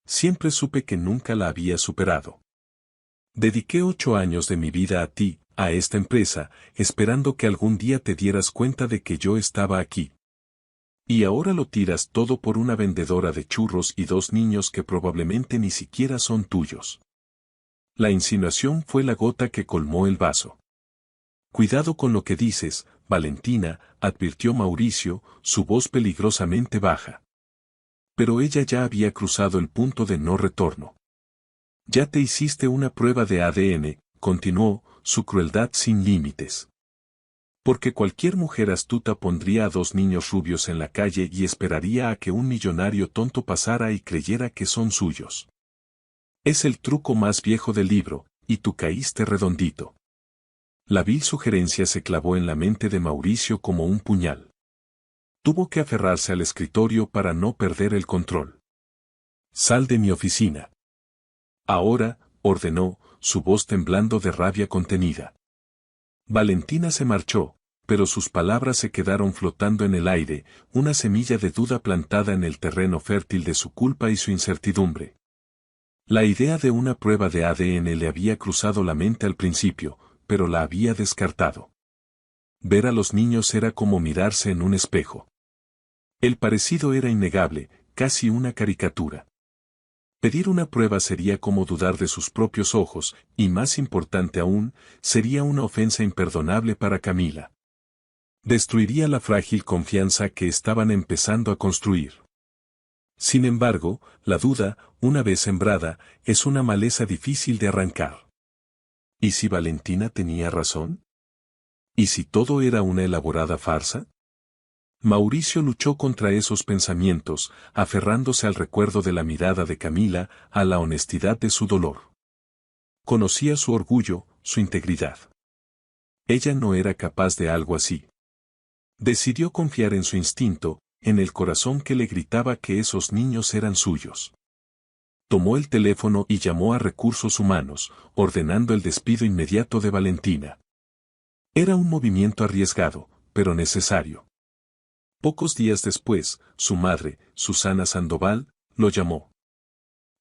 Siempre supe que nunca la había superado. Dediqué 8 años de mi vida a ti, a esta empresa, esperando que algún día te dieras cuenta de que yo estaba aquí. Y ahora lo tiras todo por una vendedora de churros y 2 niños que probablemente ni siquiera son tuyos. La insinuación fue la gota que colmó el vaso. Cuidado con lo que dices, Valentina, advirtió Mauricio, su voz peligrosamente baja. Pero ella ya había cruzado el punto de no retorno. Ya te hiciste una prueba de ADN, continuó, su crueldad sin límites. Porque cualquier mujer astuta pondría a 2 niños rubios en la calle y esperaría a que un millonario tonto pasara y creyera que son suyos. Es el truco más viejo del libro, y tú caíste redondito. La vil sugerencia se clavó en la mente de Mauricio como un puñal. Tuvo que aferrarse al escritorio para no perder el control. Sal de mi oficina. Ahora, ordenó, su voz temblando de rabia contenida. Valentina se marchó, pero sus palabras se quedaron flotando en el aire, una semilla de duda plantada en el terreno fértil de su culpa y su incertidumbre. La idea de una prueba de ADN le había cruzado la mente al principio, pero la había descartado. Ver a los niños era como mirarse en un espejo. El parecido era innegable, casi una caricatura. Pedir una prueba sería como dudar de sus propios ojos, y más importante aún, sería una ofensa imperdonable para Camila. Destruiría la frágil confianza que estaban empezando a construir. Sin embargo, la duda, una vez sembrada, es una maleza difícil de arrancar. ¿Y si Valentina tenía razón? ¿Y si todo era una elaborada farsa? Mauricio luchó contra esos pensamientos, aferrándose al recuerdo de la mirada de Camila, a la honestidad de su dolor. Conocía su orgullo, su integridad. Ella no era capaz de algo así. Decidió confiar en su instinto, en el corazón que le gritaba que esos niños eran suyos. Tomó el teléfono y llamó a Recursos Humanos, ordenando el despido inmediato de Valentina. Era un movimiento arriesgado, pero necesario. Pocos días después, su madre, Susana Sandoval, lo llamó.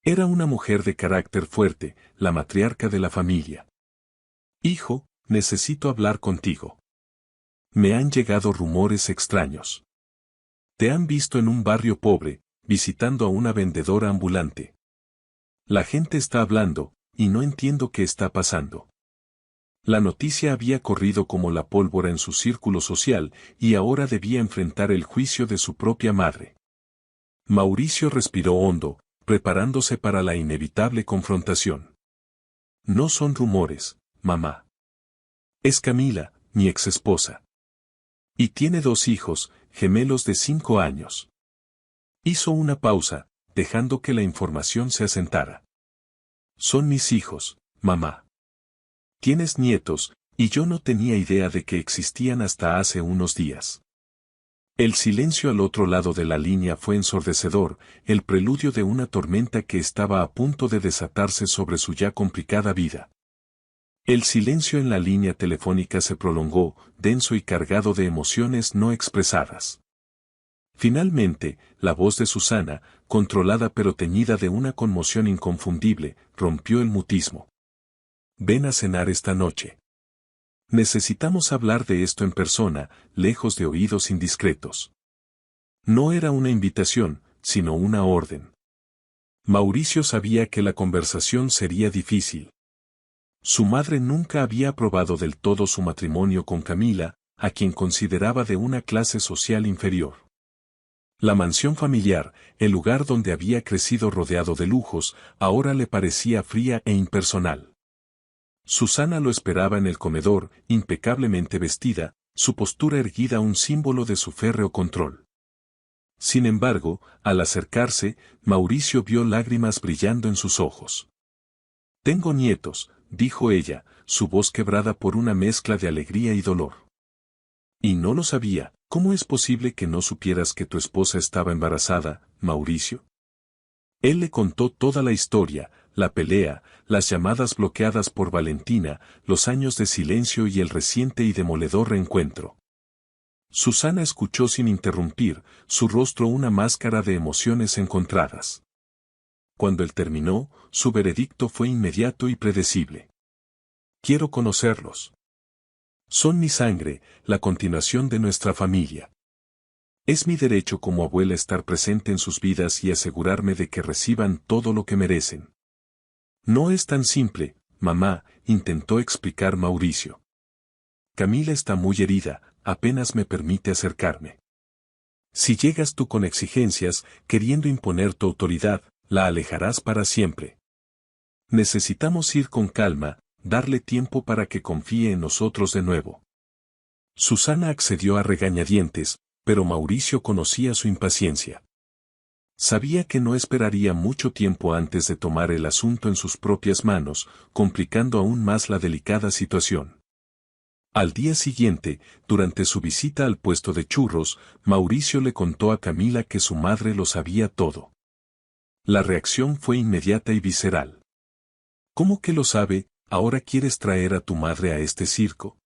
Era una mujer de carácter fuerte, la matriarca de la familia. Hijo, necesito hablar contigo. Me han llegado rumores extraños. Te han visto en un barrio pobre, visitando a una vendedora ambulante. La gente está hablando, y no entiendo qué está pasando. La noticia había corrido como la pólvora en su círculo social, y ahora debía enfrentar el juicio de su propia madre. Mauricio respiró hondo, preparándose para la inevitable confrontación. No son rumores, mamá. Es Camila, mi exesposa. Y tiene 2 hijos, gemelos de 5 años. Hizo una pausa, dejando que la información se asentara. Son mis hijos, mamá. Tienes nietos, y yo no tenía idea de que existían hasta hace unos días. El silencio al otro lado de la línea fue ensordecedor, el preludio de una tormenta que estaba a punto de desatarse sobre su ya complicada vida. El silencio en la línea telefónica se prolongó, denso y cargado de emociones no expresadas. Finalmente, la voz de Susana, controlada pero teñida de una conmoción inconfundible, rompió el mutismo. Ven a cenar esta noche. Necesitamos hablar de esto en persona, lejos de oídos indiscretos. No era una invitación, sino una orden. Mauricio sabía que la conversación sería difícil. Su madre nunca había aprobado del todo su matrimonio con Camila, a quien consideraba de una clase social inferior. La mansión familiar, el lugar donde había crecido rodeado de lujos, ahora le parecía fría e impersonal. Susana lo esperaba en el comedor, impecablemente vestida, su postura erguida un símbolo de su férreo control. Sin embargo, al acercarse, Mauricio vio lágrimas brillando en sus ojos. «Tengo nietos», dijo ella, su voz quebrada por una mezcla de alegría y dolor. «Y no lo sabía, ¿cómo es posible que no supieras que tu esposa estaba embarazada, Mauricio?» Él le contó toda la historia, la pelea, las llamadas bloqueadas por Valentina, los años de silencio y el reciente y demoledor reencuentro. Susana escuchó sin interrumpir, su rostro una máscara de emociones encontradas. Cuando él terminó, su veredicto fue inmediato y predecible. «Quiero conocerlos. Son mi sangre, la continuación de nuestra familia. Es mi derecho como abuela estar presente en sus vidas y asegurarme de que reciban todo lo que merecen». «No es tan simple, mamá», intentó explicar Mauricio. «Camila está muy herida, apenas me permite acercarme. Si llegas tú con exigencias, queriendo imponer tu autoridad, la alejarás para siempre. Necesitamos ir con calma, darle tiempo para que confíe en nosotros de nuevo». Susana accedió a regañadientes, pero Mauricio conocía su impaciencia. Sabía que no esperaría mucho tiempo antes de tomar el asunto en sus propias manos, complicando aún más la delicada situación. Al día siguiente, durante su visita al puesto de churros, Mauricio le contó a Camila que su madre lo sabía todo. La reacción fue inmediata y visceral. «¿Cómo que lo sabe? ¿Ahora quieres traer a tu madre a este circo?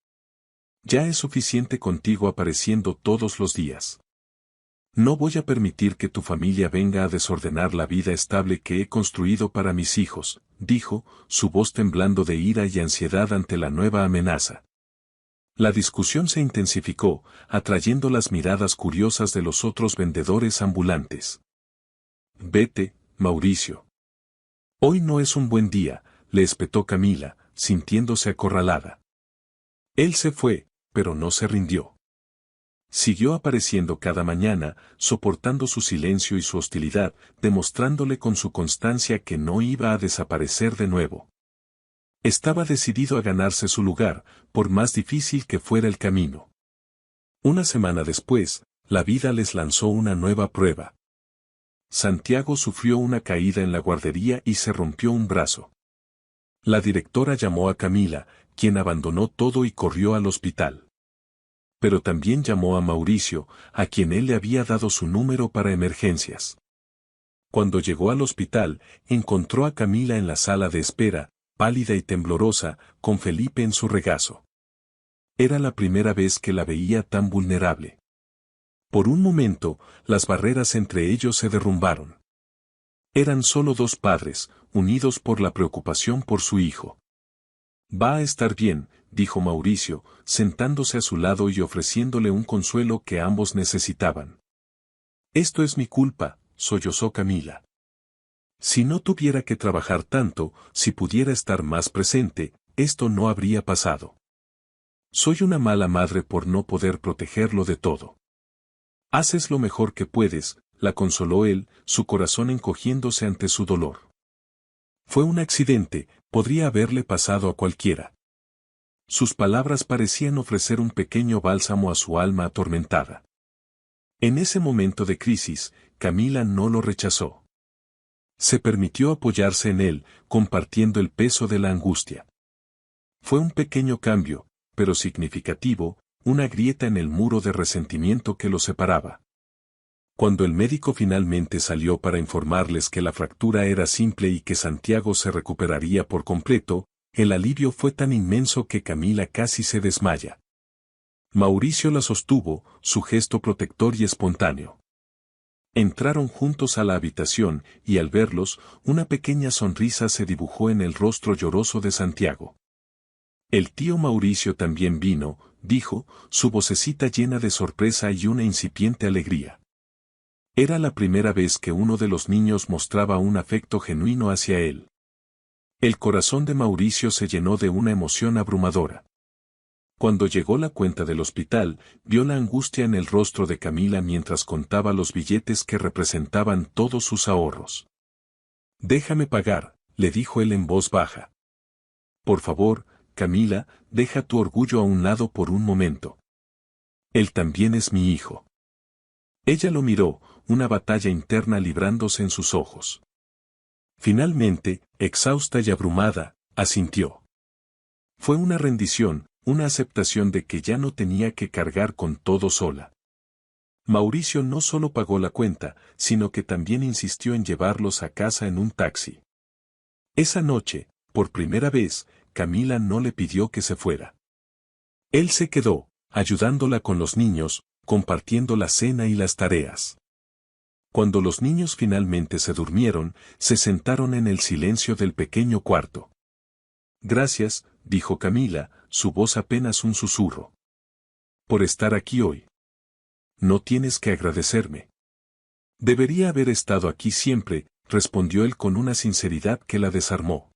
Ya es suficiente contigo apareciendo todos los días. No voy a permitir que tu familia venga a desordenar la vida estable que he construido para mis hijos», dijo, su voz temblando de ira y ansiedad ante la nueva amenaza. La discusión se intensificó, atrayendo las miradas curiosas de los otros vendedores ambulantes. «Vete, Mauricio. Hoy no es un buen día», le espetó Camila, sintiéndose acorralada. Él se fue, pero no se rindió. Siguió apareciendo cada mañana, soportando su silencio y su hostilidad, demostrándole con su constancia que no iba a desaparecer de nuevo. Estaba decidido a ganarse su lugar, por más difícil que fuera el camino. Una semana después, la vida les lanzó una nueva prueba. Santiago sufrió una caída en la guardería y se rompió un brazo. La directora llamó a Camila, quien abandonó todo y corrió al hospital. Pero también llamó a Mauricio, a quien él le había dado su número para emergencias. Cuando llegó al hospital, encontró a Camila en la sala de espera, pálida y temblorosa, con Felipe en su regazo. Era la primera vez que la veía tan vulnerable. Por un momento, las barreras entre ellos se derrumbaron. Eran solo dos padres, unidos por la preocupación por su hijo. Va a estar bien, dijo Mauricio, sentándose a su lado y ofreciéndole un consuelo que ambos necesitaban. Esto es mi culpa, sollozó Camila. Si no tuviera que trabajar tanto, si pudiera estar más presente, esto no habría pasado. Soy una mala madre por no poder protegerlo de todo. Haces lo mejor que puedes, la consoló él, su corazón encogiéndose ante su dolor. Fue un accidente, podría haberle pasado a cualquiera. Sus palabras parecían ofrecer un pequeño bálsamo a su alma atormentada. En ese momento de crisis, Camila no lo rechazó. Se permitió apoyarse en él, compartiendo el peso de la angustia. Fue un pequeño cambio, pero significativo, una grieta en el muro de resentimiento que los separaba. Cuando el médico finalmente salió para informarles que la fractura era simple y que Santiago se recuperaría por completo, el alivio fue tan inmenso que Camila casi se desmaya. Mauricio la sostuvo, su gesto protector y espontáneo. Entraron juntos a la habitación, y al verlos, una pequeña sonrisa se dibujó en el rostro lloroso de Santiago. El tío Mauricio también vino, dijo, su vocecita llena de sorpresa y una incipiente alegría. Era la primera vez que uno de los niños mostraba un afecto genuino hacia él. El corazón de Mauricio se llenó de una emoción abrumadora. Cuando llegó la cuenta del hospital, vio la angustia en el rostro de Camila mientras contaba los billetes que representaban todos sus ahorros. Déjame pagar, le dijo él en voz baja. Por favor, Camila, deja tu orgullo a un lado por un momento. Él también es mi hijo. Ella lo miró, una batalla interna librándose en sus ojos. Finalmente, exhausta y abrumada, asintió. Fue una rendición, una aceptación de que ya no tenía que cargar con todo sola. Mauricio no solo pagó la cuenta, sino que también insistió en llevarlos a casa en un taxi. Esa noche, por primera vez, Camila no le pidió que se fuera. Él se quedó, ayudándola con los niños, compartiendo la cena y las tareas. Cuando los niños finalmente se durmieron, se sentaron en el silencio del pequeño cuarto. Gracias, dijo Camila, su voz apenas un susurro. Por estar aquí hoy. No tienes que agradecerme. Debería haber estado aquí siempre, respondió él con una sinceridad que la desarmó.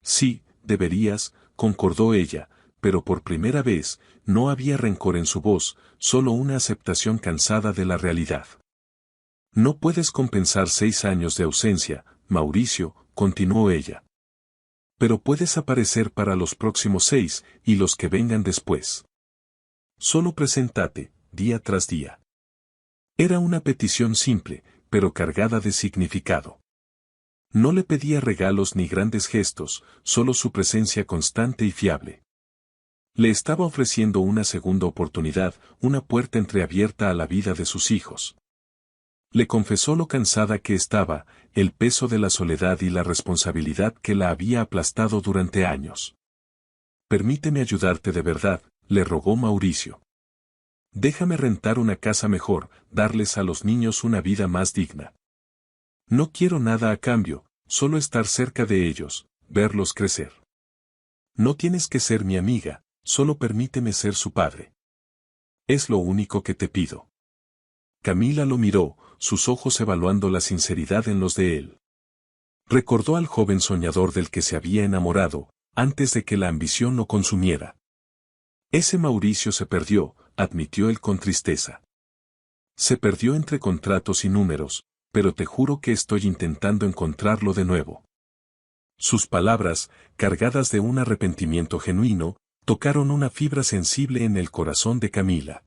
Sí, deberías, concordó ella, pero por primera vez, no había rencor en su voz, solo una aceptación cansada de la realidad. No puedes compensar 6 años de ausencia, Mauricio, continuó ella. Pero puedes aparecer para los próximos 6, y los que vengan después. Solo preséntate, día tras día. Era una petición simple, pero cargada de significado. No le pedía regalos ni grandes gestos, solo su presencia constante y fiable. Le estaba ofreciendo una segunda oportunidad, una puerta entreabierta a la vida de sus hijos. Le confesó lo cansada que estaba, el peso de la soledad y la responsabilidad que la había aplastado durante años. Permíteme ayudarte de verdad, le rogó Mauricio. Déjame rentar una casa mejor, darles a los niños una vida más digna. No quiero nada a cambio, solo estar cerca de ellos, verlos crecer. No tienes que ser mi amiga, solo permíteme ser su padre. Es lo único que te pido. Camila lo miró, sus ojos evaluando la sinceridad en los de él. Recordó al joven soñador del que se había enamorado, antes de que la ambición lo consumiera. Ese Mauricio se perdió, admitió él con tristeza. Se perdió entre contratos y números, pero te juro que estoy intentando encontrarlo de nuevo. Sus palabras, cargadas de un arrepentimiento genuino, tocaron una fibra sensible en el corazón de Camila.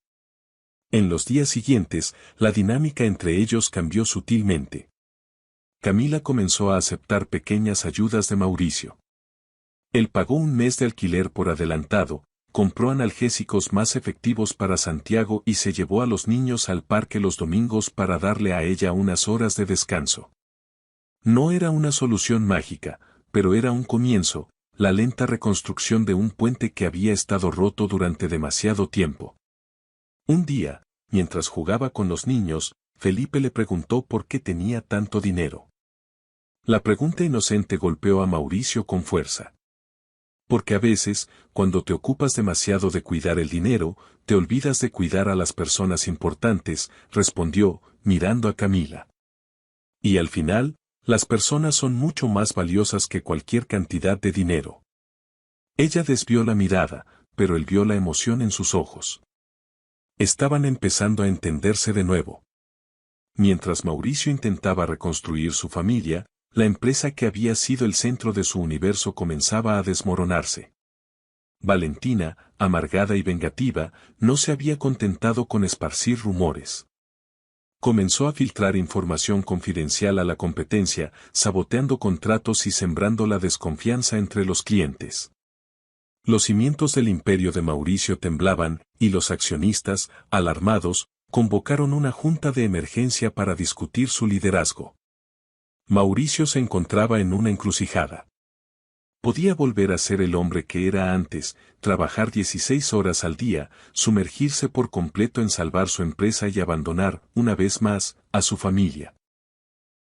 En los días siguientes, la dinámica entre ellos cambió sutilmente. Camila comenzó a aceptar pequeñas ayudas de Mauricio. Él pagó un mes de alquiler por adelantado, compró analgésicos más efectivos para Santiago y se llevó a los niños al parque los domingos para darle a ella unas horas de descanso. No era una solución mágica, pero era un comienzo, la lenta reconstrucción de un puente que había estado roto durante demasiado tiempo. Un día, mientras jugaba con los niños, Felipe le preguntó por qué tenía tanto dinero. La pregunta inocente golpeó a Mauricio con fuerza. Porque a veces, cuando te ocupas demasiado de cuidar el dinero, te olvidas de cuidar a las personas importantes, respondió, mirando a Camila. Y al final, las personas son mucho más valiosas que cualquier cantidad de dinero. Ella desvió la mirada, pero él vio la emoción en sus ojos. Estaban empezando a entenderse de nuevo. Mientras Mauricio intentaba reconstruir su familia, la empresa que había sido el centro de su universo comenzaba a desmoronarse. Valentina, amargada y vengativa, no se había contentado con esparcir rumores. Comenzó a filtrar información confidencial a la competencia, saboteando contratos y sembrando la desconfianza entre los clientes. Los cimientos del imperio de Mauricio temblaban, y los accionistas, alarmados, convocaron una junta de emergencia para discutir su liderazgo. Mauricio se encontraba en una encrucijada. Podía volver a ser el hombre que era antes, trabajar 16 horas al día, sumergirse por completo en salvar su empresa y abandonar, una vez más, a su familia.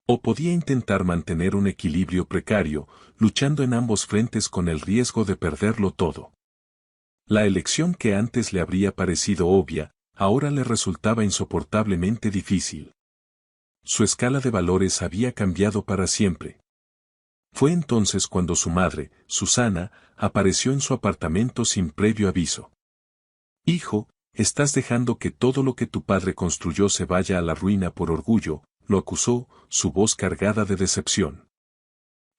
O podía intentar mantener un equilibrio precario, luchando en ambos frentes con el riesgo de perderlo todo. La elección que antes le habría parecido obvia, ahora le resultaba insoportablemente difícil. Su escala de valores había cambiado para siempre. Fue entonces cuando su madre, Susana, apareció en su apartamento sin previo aviso. «Hijo, estás dejando que todo lo que tu padre construyó se vaya a la ruina por orgullo», lo acusó, su voz cargada de decepción.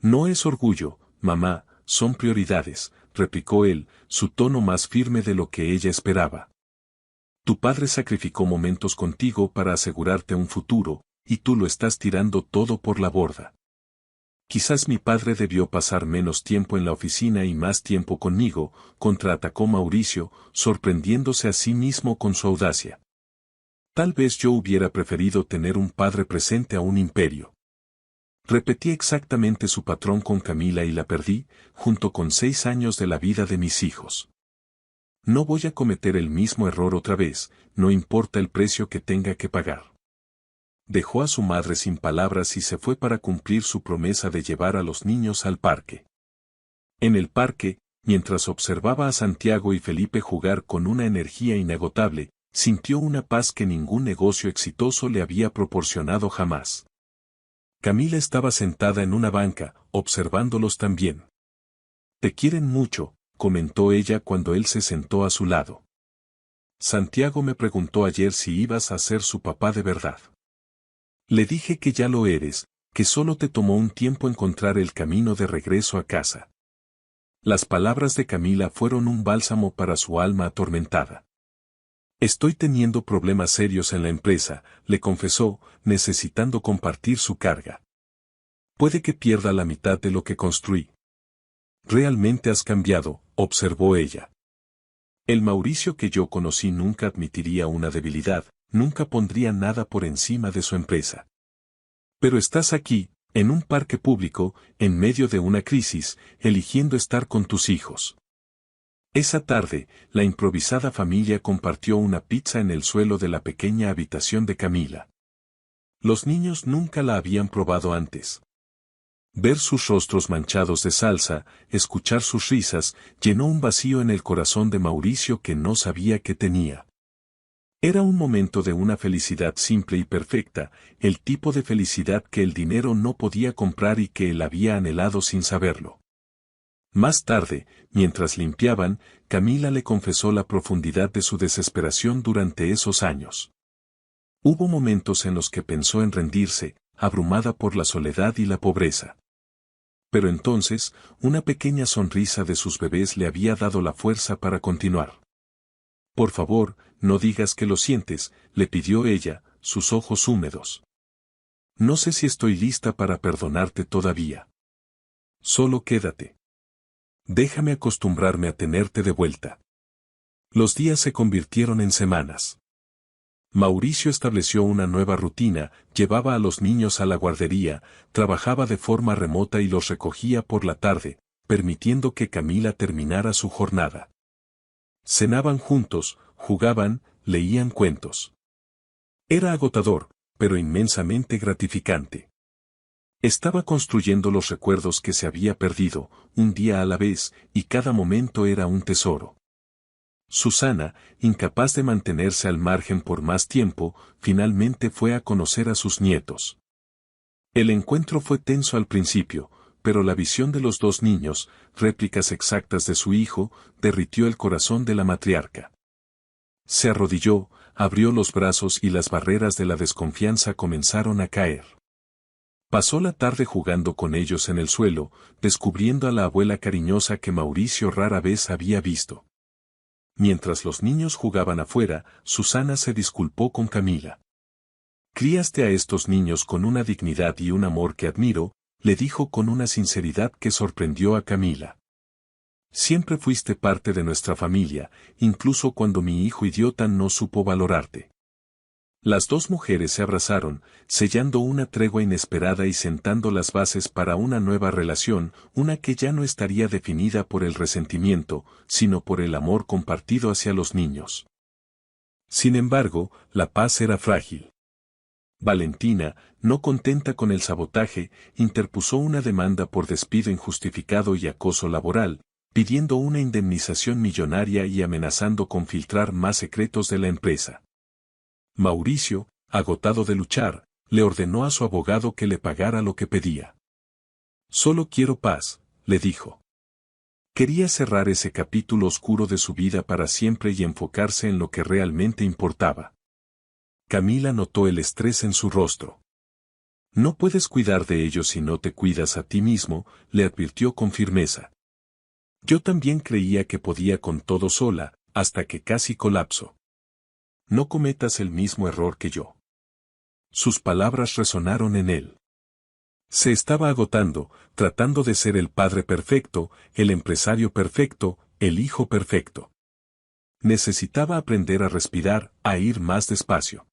«No es orgullo, mamá, son prioridades», replicó él, su tono más firme de lo que ella esperaba. «Tu padre sacrificó momentos contigo para asegurarte un futuro, y tú lo estás tirando todo por la borda». «Quizás mi padre debió pasar menos tiempo en la oficina y más tiempo conmigo», contraatacó Mauricio, sorprendiéndose a sí mismo con su audacia. «Tal vez yo hubiera preferido tener un padre presente a un imperio». Repetí exactamente su patrón con Camila y la perdí, junto con 6 años de la vida de mis hijos. No voy a cometer el mismo error otra vez, no importa el precio que tenga que pagar. Dejó a su madre sin palabras y se fue para cumplir su promesa de llevar a los niños al parque. En el parque, mientras observaba a Santiago y Felipe jugar con una energía inagotable, sintió una paz que ningún negocio exitoso le había proporcionado jamás. Camila estaba sentada en una banca, observándolos también. «Te quieren mucho», comentó ella cuando él se sentó a su lado. «Santiago me preguntó ayer si ibas a ser su papá de verdad. Le dije que ya lo eres, que solo te tomó un tiempo encontrar el camino de regreso a casa». Las palabras de Camila fueron un bálsamo para su alma atormentada. «Estoy teniendo problemas serios en la empresa», le confesó, necesitando compartir su carga. «Puede que pierda la mitad de lo que construí». «Realmente has cambiado», observó ella. «El Mauricio que yo conocí nunca admitiría una debilidad, nunca pondría nada por encima de su empresa. Pero estás aquí, en un parque público, en medio de una crisis, eligiendo estar con tus hijos». Esa tarde, la improvisada familia compartió una pizza en el suelo de la pequeña habitación de Camila. Los niños nunca la habían probado antes. Ver sus rostros manchados de salsa, escuchar sus risas, llenó un vacío en el corazón de Mauricio que no sabía que tenía. Era un momento de una felicidad simple y perfecta, el tipo de felicidad que el dinero no podía comprar y que él había anhelado sin saberlo. Más tarde, mientras limpiaban, Camila le confesó la profundidad de su desesperación durante esos años. Hubo momentos en los que pensó en rendirse, abrumada por la soledad y la pobreza. Pero entonces, una pequeña sonrisa de sus bebés le había dado la fuerza para continuar. «Por favor, no digas que lo sientes, le pidió ella, sus ojos húmedos. No sé si estoy lista para perdonarte todavía. Solo quédate. Déjame acostumbrarme a tenerte de vuelta. Los días se convirtieron en semanas. Mauricio estableció una nueva rutina, llevaba a los niños a la guardería, trabajaba de forma remota y los recogía por la tarde, permitiendo que Camila terminara su jornada. Cenaban juntos, jugaban, leían cuentos. Era agotador, pero inmensamente gratificante. Estaba construyendo los recuerdos que se había perdido, un día a la vez, y cada momento era un tesoro. Susana, incapaz de mantenerse al margen por más tiempo, finalmente fue a conocer a sus nietos. El encuentro fue tenso al principio, pero la visión de los dos niños, réplicas exactas de su hijo, derritió el corazón de la matriarca. Se arrodilló, abrió los brazos y las barreras de la desconfianza comenzaron a caer. Pasó la tarde jugando con ellos en el suelo, descubriendo a la abuela cariñosa que Mauricio rara vez había visto. Mientras los niños jugaban afuera, Susana se disculpó con Camila. Criaste a estos niños con una dignidad y un amor que admiro, le dijo con una sinceridad que sorprendió a Camila. Siempre fuiste parte de nuestra familia, incluso cuando mi hijo idiota no supo valorarte. Las dos mujeres se abrazaron, sellando una tregua inesperada y sentando las bases para una nueva relación, una que ya no estaría definida por el resentimiento, sino por el amor compartido hacia los niños. Sin embargo, la paz era frágil. Valentina, no contenta con el sabotaje, interpuso una demanda por despido injustificado y acoso laboral, pidiendo una indemnización millonaria y amenazando con filtrar más secretos de la empresa. Mauricio, agotado de luchar, le ordenó a su abogado que le pagara lo que pedía. Solo quiero paz, le dijo. Quería cerrar ese capítulo oscuro de su vida para siempre y enfocarse en lo que realmente importaba. Camila notó el estrés en su rostro. No puedes cuidar de ellos si no te cuidas a ti mismo, le advirtió con firmeza. Yo también creía que podía con todo sola, hasta que casi colapso. No cometas el mismo error que yo. Sus palabras resonaron en él. Se estaba agotando, tratando de ser el padre perfecto, el empresario perfecto, el hijo perfecto. Necesitaba aprender a respirar, a ir más despacio.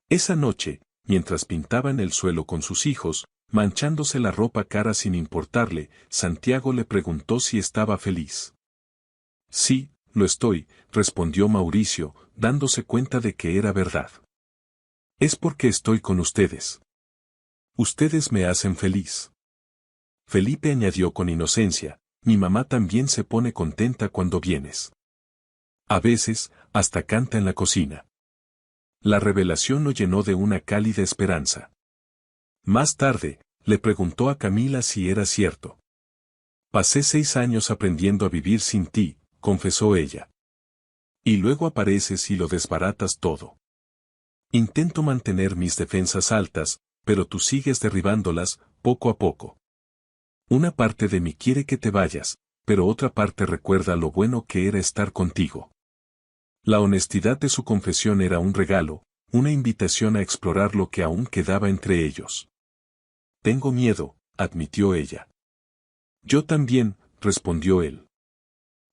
Esa noche, mientras pintaba en el suelo con sus hijos, manchándose la ropa cara sin importarle, Santiago le preguntó si estaba feliz. Sí, lo estoy, respondió Mauricio, dándose cuenta de que era verdad. Es porque estoy con ustedes. Ustedes me hacen feliz. Felipe añadió con inocencia, mi mamá también se pone contenta cuando vienes. A veces, hasta canta en la cocina. La revelación lo llenó de una cálida esperanza. Más tarde, le preguntó a Camila si era cierto. Pasé 6 años aprendiendo a vivir sin ti, confesó ella. Y luego apareces y lo desbaratas todo. Intento mantener mis defensas altas, pero tú sigues derribándolas, poco a poco. Una parte de mí quiere que te vayas, pero otra parte recuerda lo bueno que era estar contigo. La honestidad de su confesión era un regalo, una invitación a explorar lo que aún quedaba entre ellos. Tengo miedo, admitió ella. Yo también, respondió él.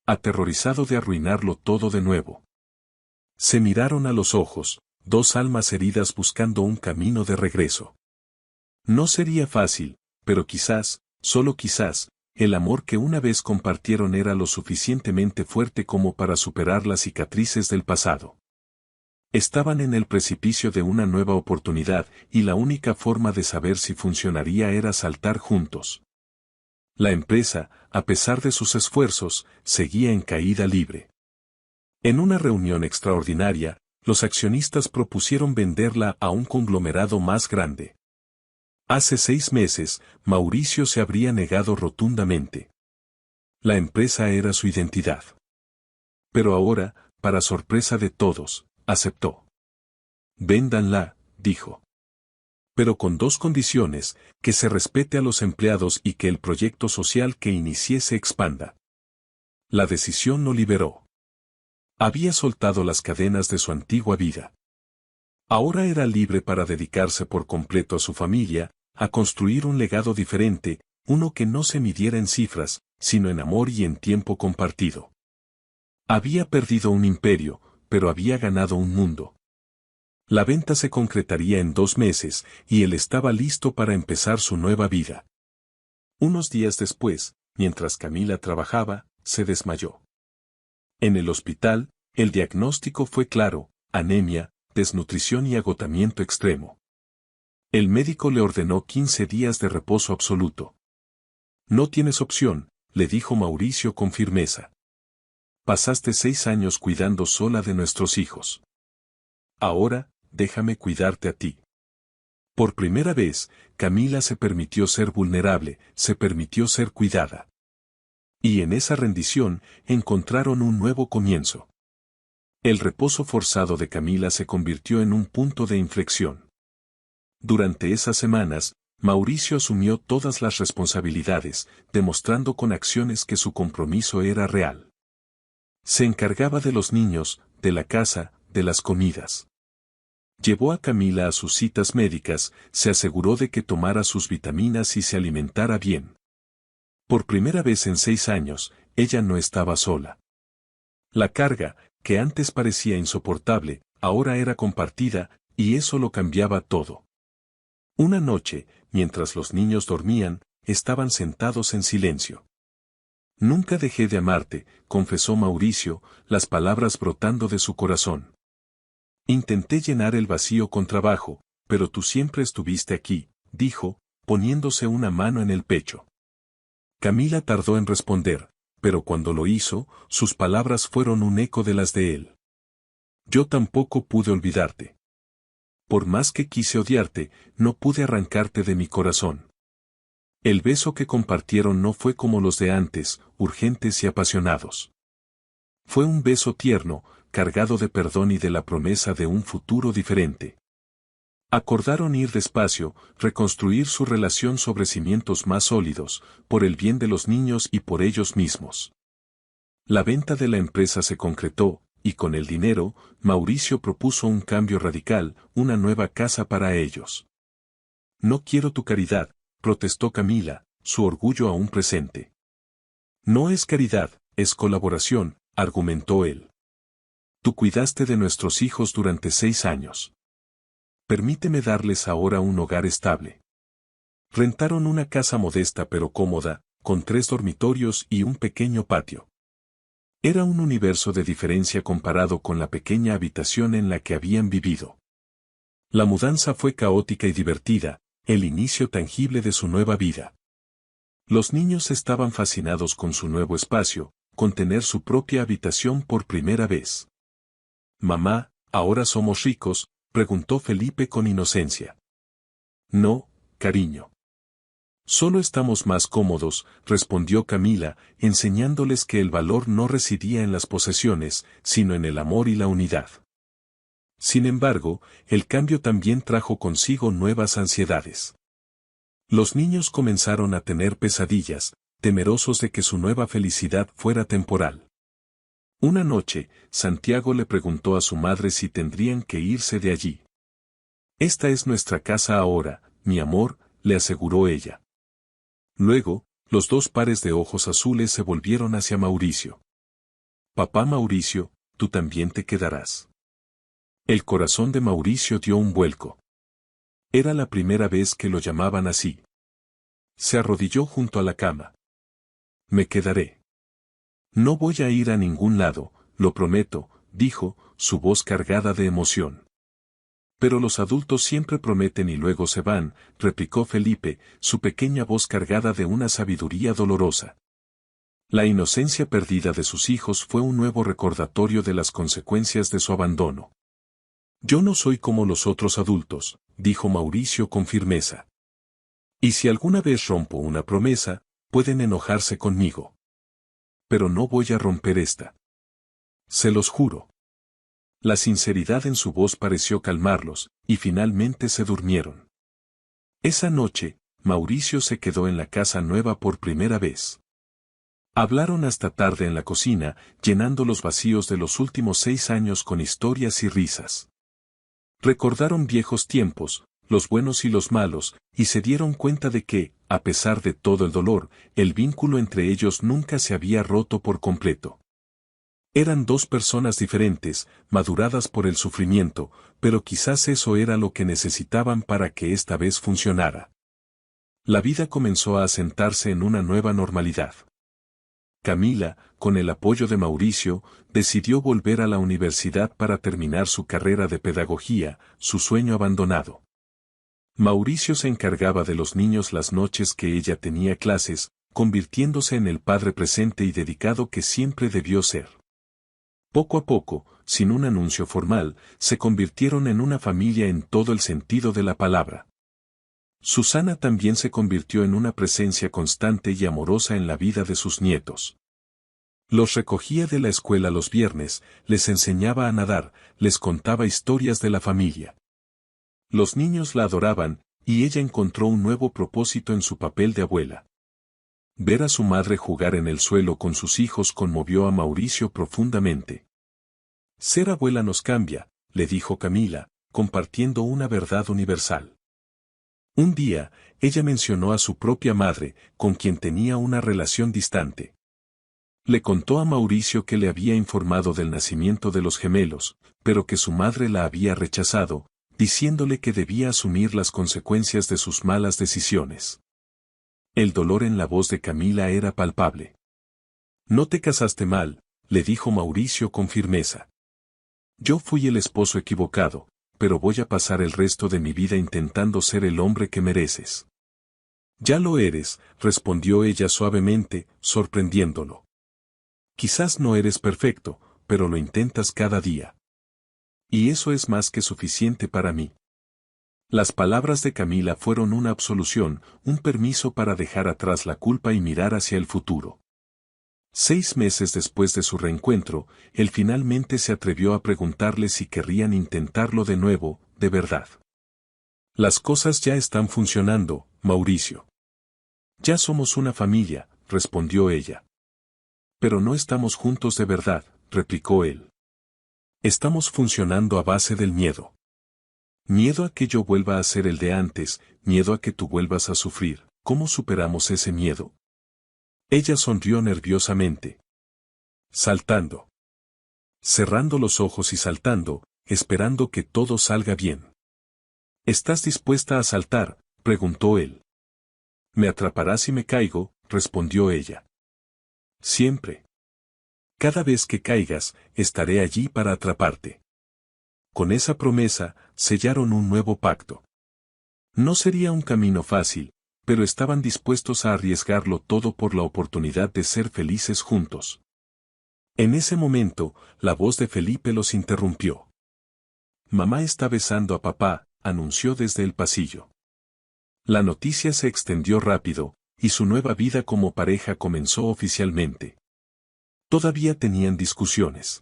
Aterrorizado de arruinarlo todo de nuevo. Se miraron a los ojos, dos almas heridas buscando un camino de regreso. No sería fácil, pero quizás, solo quizás, el amor que una vez compartieron era lo suficientemente fuerte como para superar las cicatrices del pasado. Estaban en el precipicio de una nueva oportunidad y la única forma de saber si funcionaría era saltar juntos. La empresa, a pesar de sus esfuerzos, seguía en caída libre. En una reunión extraordinaria, los accionistas propusieron venderla a un conglomerado más grande. Hace 6 meses, Mauricio se habría negado rotundamente. La empresa era su identidad. Pero ahora, para sorpresa de todos, aceptó. Véndanla, dijo. Pero con 2 condiciones, que se respete a los empleados y que el proyecto social que inicie se expanda. La decisión lo liberó. Había soltado las cadenas de su antigua vida. Ahora era libre para dedicarse por completo a su familia, a construir un legado diferente, uno que no se midiera en cifras, sino en amor y en tiempo compartido. Había perdido un imperio, pero había ganado un mundo. La venta se concretaría en 2 meses, y él estaba listo para empezar su nueva vida. Unos días después, mientras Camila trabajaba, se desmayó. En el hospital, el diagnóstico fue claro: anemia, desnutrición y agotamiento extremo. El médico le ordenó 15 días de reposo absoluto. No tienes opción, le dijo Mauricio con firmeza. Pasaste 6 años cuidando sola de nuestros hijos. Ahora, déjame cuidarte a ti. Por primera vez, Camila se permitió ser vulnerable, se permitió ser cuidada. Y en esa rendición, encontraron un nuevo comienzo. El reposo forzado de Camila se convirtió en un punto de inflexión. Durante esas semanas, Mauricio asumió todas las responsabilidades, demostrando con acciones que su compromiso era real. Se encargaba de los niños, de la casa, de las comidas. Llevó a Camila a sus citas médicas, se aseguró de que tomara sus vitaminas y se alimentara bien. Por primera vez en 6 años, ella no estaba sola. La carga, que antes parecía insoportable, ahora era compartida, y eso lo cambiaba todo. Una noche, mientras los niños dormían, estaban sentados en silencio. Nunca dejé de amarte, confesó Mauricio, las palabras brotando de su corazón. Intenté llenar el vacío con trabajo, pero tú siempre estuviste aquí, dijo, poniéndose una mano en el pecho. Camila tardó en responder, pero cuando lo hizo, sus palabras fueron un eco de las de él. Yo tampoco pude olvidarte. Por más que quise odiarte, no pude arrancarte de mi corazón. El beso que compartieron no fue como los de antes, urgentes y apasionados. Fue un beso tierno, cargado de perdón y de la promesa de un futuro diferente. Acordaron ir despacio, reconstruir su relación sobre cimientos más sólidos, por el bien de los niños y por ellos mismos. La venta de la empresa se concretó, y con el dinero, Mauricio propuso un cambio radical, una nueva casa para ellos. No quiero tu caridad, protestó Camila, su orgullo aún presente. No es caridad, es colaboración, argumentó él. Tú cuidaste de nuestros hijos durante 6 años. Permíteme darles ahora un hogar estable. Rentaron una casa modesta pero cómoda, con 3 dormitorios y un pequeño patio. Era un universo de diferencia comparado con la pequeña habitación en la que habían vivido. La mudanza fue caótica y divertida, el inicio tangible de su nueva vida. Los niños estaban fascinados con su nuevo espacio, con tener su propia habitación por primera vez. Mamá, ¿ahora somos ricos?, preguntó Felipe con inocencia. No, cariño. Solo estamos más cómodos, respondió Camila, enseñándoles que el valor no residía en las posesiones, sino en el amor y la unidad. Sin embargo, el cambio también trajo consigo nuevas ansiedades. Los niños comenzaron a tener pesadillas, temerosos de que su nueva felicidad fuera temporal. Una noche, Santiago le preguntó a su madre si tendrían que irse de allí. Esta es nuestra casa ahora, mi amor, le aseguró ella. Luego, los 2 pares de ojos azules se volvieron hacia Mauricio. Papá Mauricio, tú también te quedarás. El corazón de Mauricio dio un vuelco. Era la primera vez que lo llamaban así. Se arrodilló junto a la cama. Me quedaré. No voy a ir a ningún lado, lo prometo, dijo, su voz cargada de emoción. Pero los adultos siempre prometen y luego se van, replicó Felipe, su pequeña voz cargada de una sabiduría dolorosa. La inocencia perdida de sus hijos fue un nuevo recordatorio de las consecuencias de su abandono. Yo no soy como los otros adultos, dijo Mauricio con firmeza. Y si alguna vez rompo una promesa, pueden enojarse conmigo. Pero no voy a romper esta. Se los juro. La sinceridad en su voz pareció calmarlos, y finalmente se durmieron. Esa noche, Mauricio se quedó en la casa nueva por primera vez. Hablaron hasta tarde en la cocina, llenando los vacíos de los últimos 6 años con historias y risas. Recordaron viejos tiempos, los buenos y los malos, y se dieron cuenta de que, a pesar de todo el dolor, el vínculo entre ellos nunca se había roto por completo. Eran dos personas diferentes, maduradas por el sufrimiento, pero quizás eso era lo que necesitaban para que esta vez funcionara. La vida comenzó a asentarse en una nueva normalidad. Camila, con el apoyo de Mauricio, decidió volver a la universidad para terminar su carrera de pedagogía, su sueño abandonado. Mauricio se encargaba de los niños las noches que ella tenía clases, convirtiéndose en el padre presente y dedicado que siempre debió ser. Poco a poco, sin un anuncio formal, se convirtieron en una familia en todo el sentido de la palabra. Susana también se convirtió en una presencia constante y amorosa en la vida de sus nietos. Los recogía de la escuela los viernes, les enseñaba a nadar, les contaba historias de la familia. Los niños la adoraban, y ella encontró un nuevo propósito en su papel de abuela. Ver a su madre jugar en el suelo con sus hijos conmovió a Mauricio profundamente. Ser abuela nos cambia, le dijo Camila, compartiendo una verdad universal. Un día, ella mencionó a su propia madre, con quien tenía una relación distante. Le contó a Mauricio que le había informado del nacimiento de los gemelos, pero que su madre la había rechazado, diciéndole que debía asumir las consecuencias de sus malas decisiones. El dolor en la voz de Camila era palpable. No te casaste mal, le dijo Mauricio con firmeza. Yo fui el esposo equivocado, pero voy a pasar el resto de mi vida intentando ser el hombre que mereces. Ya lo eres, respondió ella suavemente, sorprendiéndolo. Quizás no eres perfecto, pero lo intentas cada día. Y eso es más que suficiente para mí. Las palabras de Camila fueron una absolución, un permiso para dejar atrás la culpa y mirar hacia el futuro. 6 meses después de su reencuentro, él finalmente se atrevió a preguntarle si querrían intentarlo de nuevo, de verdad. Las cosas ya están funcionando, Mauricio. Ya somos una familia, respondió ella. Pero no estamos juntos de verdad, replicó él. Estamos funcionando a base del miedo. Miedo a que yo vuelva a ser el de antes, miedo a que tú vuelvas a sufrir. ¿Cómo superamos ese miedo? Ella sonrió nerviosamente. Saltando. Cerrando los ojos y saltando, esperando que todo salga bien. ¿Estás dispuesta a saltar?, preguntó él. Me atraparás si me caigo, respondió ella. Siempre. Cada vez que caigas, estaré allí para atraparte. Con esa promesa, sellaron un nuevo pacto. No sería un camino fácil, pero estaban dispuestos a arriesgarlo todo por la oportunidad de ser felices juntos. En ese momento, la voz de Felipe los interrumpió. Mamá está besando a papá, anunció desde el pasillo. La noticia se extendió rápido, y su nueva vida como pareja comenzó oficialmente. Todavía tenían discusiones.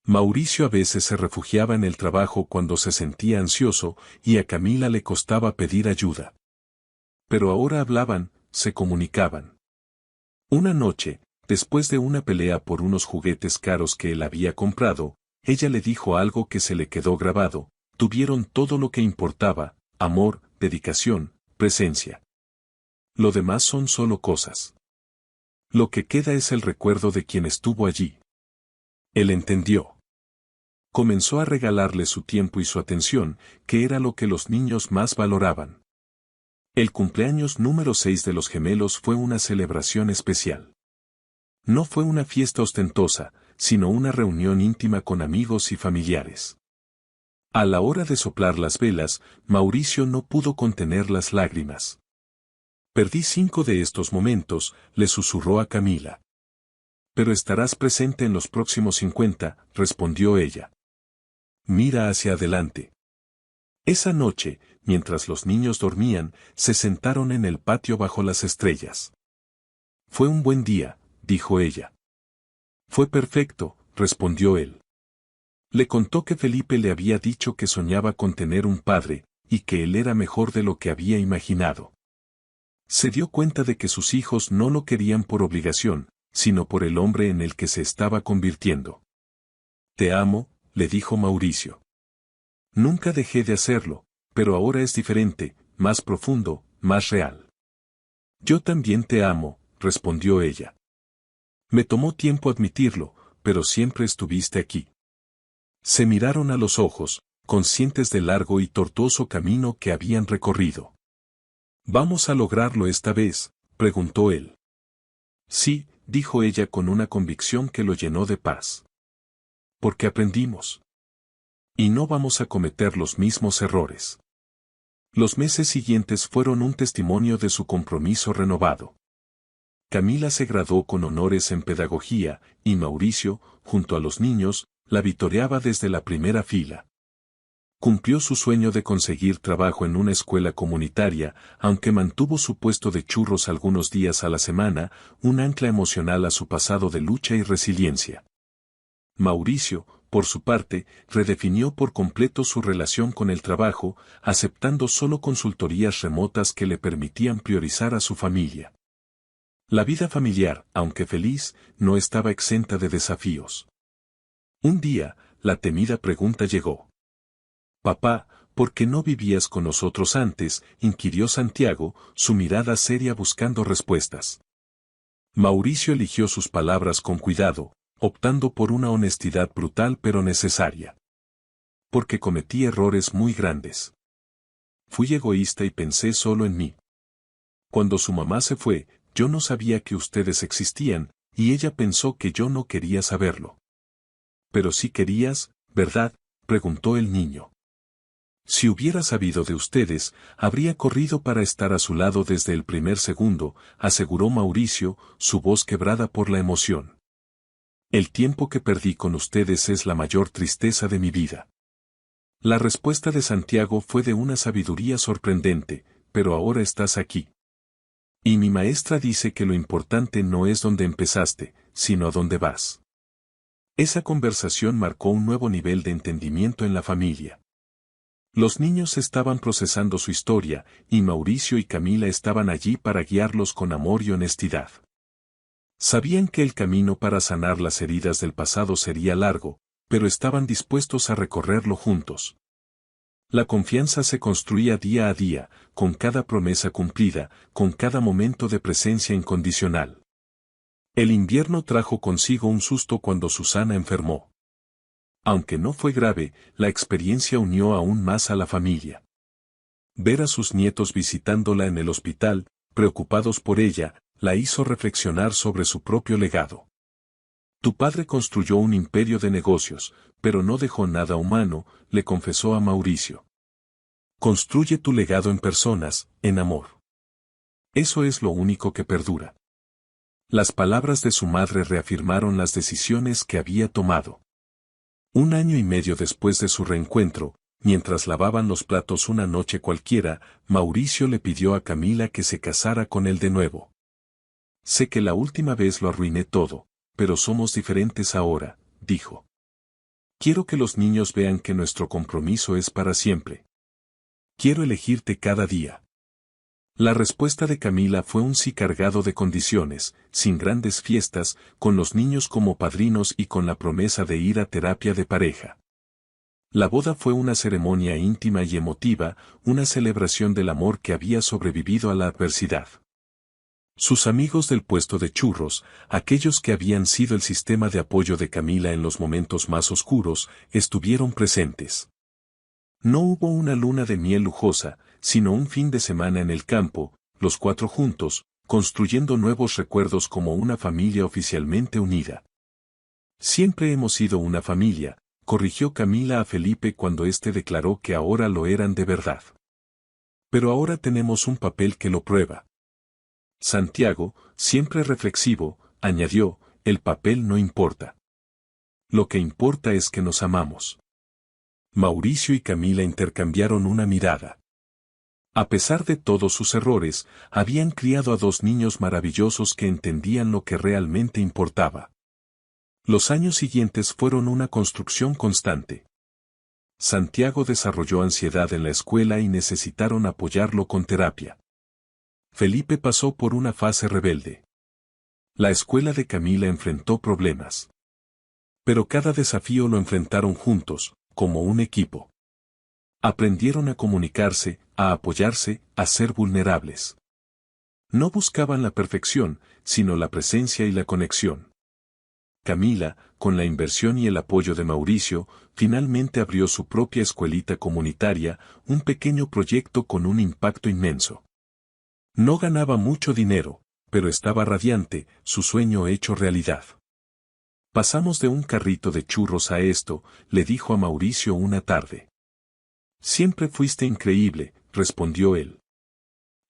Mauricio a veces se refugiaba en el trabajo cuando se sentía ansioso, y a Camila le costaba pedir ayuda. Pero ahora hablaban, se comunicaban. Una noche, después de una pelea por unos juguetes caros que él había comprado, ella le dijo algo que se le quedó grabado: tuvieron todo lo que importaba, amor, dedicación, presencia. Lo demás son solo cosas. Lo que queda es el recuerdo de quien estuvo allí. Él entendió. Comenzó a regalarle su tiempo y su atención, que era lo que los niños más valoraban. El cumpleaños número 6 de los gemelos fue una celebración especial. No fue una fiesta ostentosa, sino una reunión íntima con amigos y familiares. A la hora de soplar las velas, Mauricio no pudo contener las lágrimas. Perdí 5 de estos momentos, le susurró a Camila. Pero estarás presente en los próximos 50, respondió ella. Mira hacia adelante. Esa noche, mientras los niños dormían, se sentaron en el patio bajo las estrellas. Fue un buen día, dijo ella. Fue perfecto, respondió él. Le contó que Felipe le había dicho que soñaba con tener un padre, y que él era mejor de lo que había imaginado. Se dio cuenta de que sus hijos no lo querían por obligación, sino por el hombre en el que se estaba convirtiendo. Te amo, le dijo Mauricio. Nunca dejé de hacerlo, pero ahora es diferente, más profundo, más real. Yo también te amo, respondió ella. Me tomó tiempo admitirlo, pero siempre estuviste aquí. Se miraron a los ojos, conscientes del largo y tortuoso camino que habían recorrido. ¿Vamos a lograrlo esta vez?, preguntó él. Sí, dijo ella con una convicción que lo llenó de paz. Porque aprendimos. Y no vamos a cometer los mismos errores. Los meses siguientes fueron un testimonio de su compromiso renovado. Camila se graduó con honores en pedagogía, y Mauricio, junto a los niños, la vitoreaba desde la primera fila. Cumplió su sueño de conseguir trabajo en una escuela comunitaria, aunque mantuvo su puesto de churros algunos días a la semana, un ancla emocional a su pasado de lucha y resiliencia. Mauricio, por su parte, redefinió por completo su relación con el trabajo, aceptando solo consultorías remotas que le permitían priorizar a su familia. La vida familiar, aunque feliz, no estaba exenta de desafíos. Un día, la temida pregunta llegó. «Papá, ¿por qué no vivías con nosotros antes?», inquirió Santiago, su mirada seria buscando respuestas. Mauricio eligió sus palabras con cuidado, optando por una honestidad brutal pero necesaria. Porque cometí errores muy grandes. Fui egoísta y pensé solo en mí. Cuando su mamá se fue, yo no sabía que ustedes existían, y ella pensó que yo no quería saberlo. «Pero sí querías, ¿verdad?», preguntó el niño. «Si hubiera sabido de ustedes, habría corrido para estar a su lado desde el primer segundo», aseguró Mauricio, su voz quebrada por la emoción. «El tiempo que perdí con ustedes es la mayor tristeza de mi vida». La respuesta de Santiago fue de una sabiduría sorprendente, «pero ahora estás aquí. Y mi maestra dice que lo importante no es dónde empezaste, sino a dónde vas». Esa conversación marcó un nuevo nivel de entendimiento en la familia. Los niños estaban procesando su historia, y Mauricio y Camila estaban allí para guiarlos con amor y honestidad. Sabían que el camino para sanar las heridas del pasado sería largo, pero estaban dispuestos a recorrerlo juntos. La confianza se construía día a día, con cada promesa cumplida, con cada momento de presencia incondicional. El invierno trajo consigo un susto cuando Susana enfermó. Aunque no fue grave, la experiencia unió aún más a la familia. Ver a sus nietos visitándola en el hospital, preocupados por ella, la hizo reflexionar sobre su propio legado. Tu padre construyó un imperio de negocios, pero no dejó nada humano, le confesó a Mauricio. Construye tu legado en personas, en amor. Eso es lo único que perdura. Las palabras de su madre reafirmaron las decisiones que había tomado. 1 año y medio después de su reencuentro, mientras lavaban los platos una noche cualquiera, Mauricio le pidió a Camila que se casara con él de nuevo. Sé que la última vez lo arruiné todo, pero somos diferentes ahora, dijo. Quiero que los niños vean que nuestro compromiso es para siempre. Quiero elegirte cada día. La respuesta de Camila fue un sí cargado de condiciones, sin grandes fiestas, con los niños como padrinos y con la promesa de ir a terapia de pareja. La boda fue una ceremonia íntima y emotiva, una celebración del amor que había sobrevivido a la adversidad. Sus amigos del puesto de churros, aquellos que habían sido el sistema de apoyo de Camila en los momentos más oscuros, estuvieron presentes. No hubo una luna de miel lujosa, sino un fin de semana en el campo, los 4 juntos, construyendo nuevos recuerdos como una familia oficialmente unida. Siempre hemos sido una familia, corrigió Camila a Felipe cuando éste declaró que ahora lo eran de verdad. Pero ahora tenemos un papel que lo prueba. Santiago, siempre reflexivo, añadió, el papel no importa. Lo que importa es que nos amamos. Mauricio y Camila intercambiaron una mirada. A pesar de todos sus errores, habían criado a 2 niños maravillosos que entendían lo que realmente importaba. Los años siguientes fueron una construcción constante. Santiago desarrolló ansiedad en la escuela y necesitaron apoyarlo con terapia. Felipe pasó por una fase rebelde. La escuela de Camila enfrentó problemas. Pero cada desafío lo enfrentaron juntos, como un equipo. Aprendieron a comunicarse, a apoyarse, a ser vulnerables. No buscaban la perfección, sino la presencia y la conexión. Camila, con la inversión y el apoyo de Mauricio, finalmente abrió su propia escuelita comunitaria, un pequeño proyecto con un impacto inmenso. No ganaba mucho dinero, pero estaba radiante, su sueño hecho realidad. Pasamos de un carrito de churros a esto, le dijo a Mauricio una tarde. Siempre fuiste increíble, respondió él.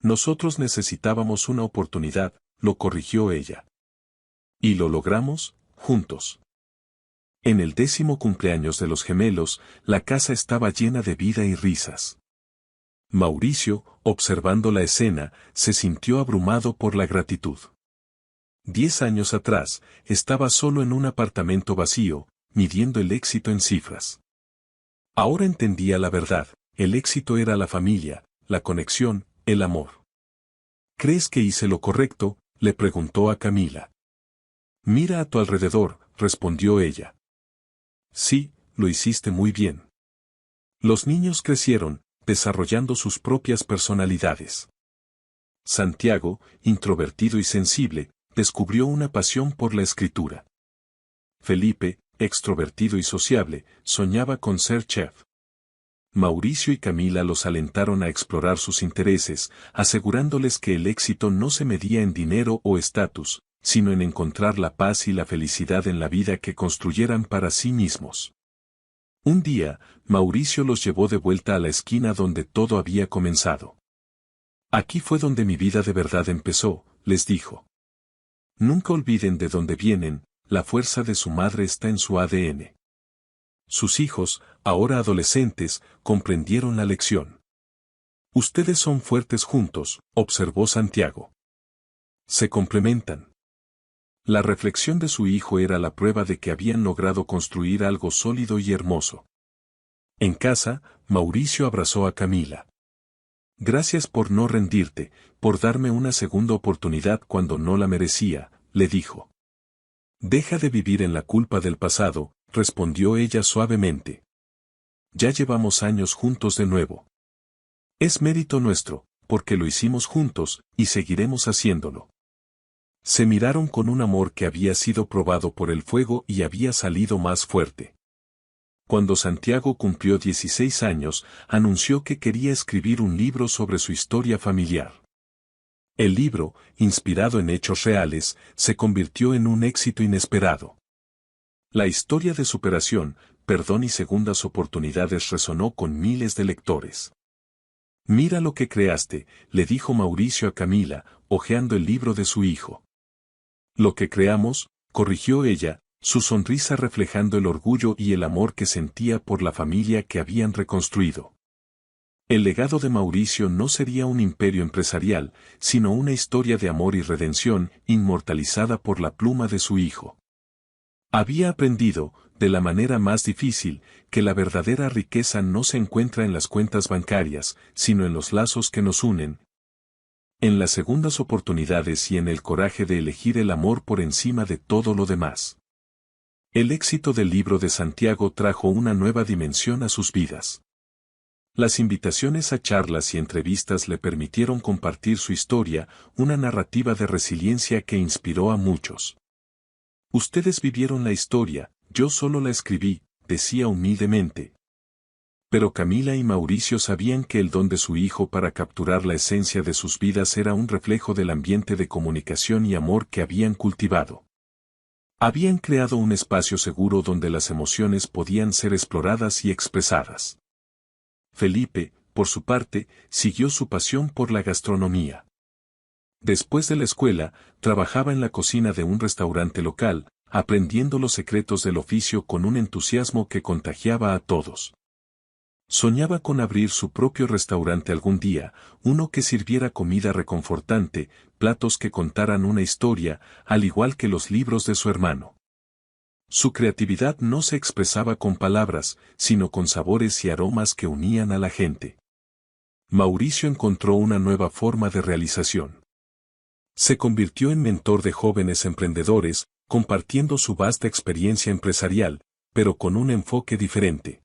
Nosotros necesitábamos una oportunidad, lo corrigió ella. Y lo logramos, juntos. En el 10º cumpleaños de los gemelos, la casa estaba llena de vida y risas. Mauricio, observando la escena, se sintió abrumado por la gratitud. 10 años atrás, estaba solo en un apartamento vacío, midiendo el éxito en cifras. Ahora entendía la verdad, el éxito era la familia, la conexión, el amor. ¿Crees que hice lo correcto?, le preguntó a Camila. Mira a tu alrededor, respondió ella. Sí, lo hiciste muy bien. Los niños crecieron, desarrollando sus propias personalidades. Santiago, introvertido y sensible, descubrió una pasión por la escritura. Felipe, extrovertido y sociable, soñaba con ser chef. Mauricio y Camila los alentaron a explorar sus intereses, asegurándoles que el éxito no se medía en dinero o estatus, sino en encontrar la paz y la felicidad en la vida que construyeran para sí mismos. Un día, Mauricio los llevó de vuelta a la esquina donde todo había comenzado. Aquí fue donde mi vida de verdad empezó, les dijo. Nunca olviden de dónde vienen, la fuerza de su madre está en su ADN. Sus hijos, ahora adolescentes, comprendieron la lección. Ustedes son fuertes juntos, observó Santiago. Se complementan. La reflexión de su hijo era la prueba de que habían logrado construir algo sólido y hermoso. En casa, Mauricio abrazó a Camila. Gracias por no rendirte, por darme una segunda oportunidad cuando no la merecía, le dijo. Deja de vivir en la culpa del pasado, respondió ella suavemente. Ya llevamos años juntos de nuevo. Es mérito nuestro, porque lo hicimos juntos, y seguiremos haciéndolo. Se miraron con un amor que había sido probado por el fuego y había salido más fuerte. Cuando Santiago cumplió 16 años, anunció que quería escribir un libro sobre su historia familiar. El libro, inspirado en hechos reales, se convirtió en un éxito inesperado. La historia de superación, perdón y segundas oportunidades resonó con miles de lectores. Mira lo que creaste, le dijo Mauricio a Camila, hojeando el libro de su hijo. Lo que creamos, corrigió ella, su sonrisa reflejando el orgullo y el amor que sentía por la familia que habían reconstruido. El legado de Mauricio no sería un imperio empresarial, sino una historia de amor y redención, inmortalizada por la pluma de su hijo. Había aprendido, de la manera más difícil, que la verdadera riqueza no se encuentra en las cuentas bancarias, sino en los lazos que nos unen, en las segundas oportunidades y en el coraje de elegir el amor por encima de todo lo demás. El éxito del libro de Santiago trajo una nueva dimensión a sus vidas. Las invitaciones a charlas y entrevistas le permitieron compartir su historia, una narrativa de resiliencia que inspiró a muchos. Ustedes vivieron la historia, yo solo la escribí, decía humildemente. Pero Camila y Mauricio sabían que el don de su hijo para capturar la esencia de sus vidas era un reflejo del ambiente de comunicación y amor que habían cultivado. Habían creado un espacio seguro donde las emociones podían ser exploradas y expresadas. Felipe, por su parte, siguió su pasión por la gastronomía. Después de la escuela, trabajaba en la cocina de un restaurante local, aprendiendo los secretos del oficio con un entusiasmo que contagiaba a todos. Soñaba con abrir su propio restaurante algún día, uno que sirviera comida reconfortante, platos que contaran una historia, al igual que los libros de su hermano. Su creatividad no se expresaba con palabras, sino con sabores y aromas que unían a la gente. Mauricio encontró una nueva forma de realización. Se convirtió en mentor de jóvenes emprendedores, compartiendo su vasta experiencia empresarial, pero con un enfoque diferente.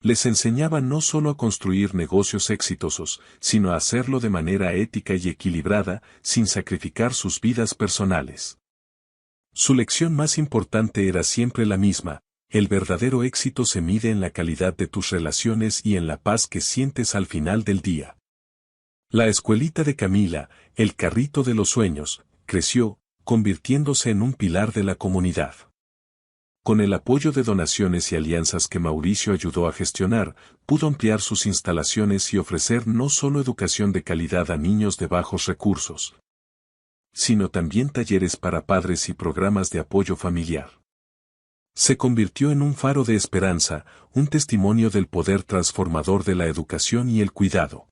Les enseñaba no solo a construir negocios exitosos, sino a hacerlo de manera ética y equilibrada, sin sacrificar sus vidas personales. Su lección más importante era siempre la misma: el verdadero éxito se mide en la calidad de tus relaciones y en la paz que sientes al final del día. La escuelita de Camila, el carrito de los sueños, creció, convirtiéndose en un pilar de la comunidad. Con el apoyo de donaciones y alianzas que Mauricio ayudó a gestionar, pudo ampliar sus instalaciones y ofrecer no solo educación de calidad a niños de bajos recursos, sino también talleres para padres y programas de apoyo familiar. Se convirtió en un faro de esperanza, un testimonio del poder transformador de la educación y el cuidado.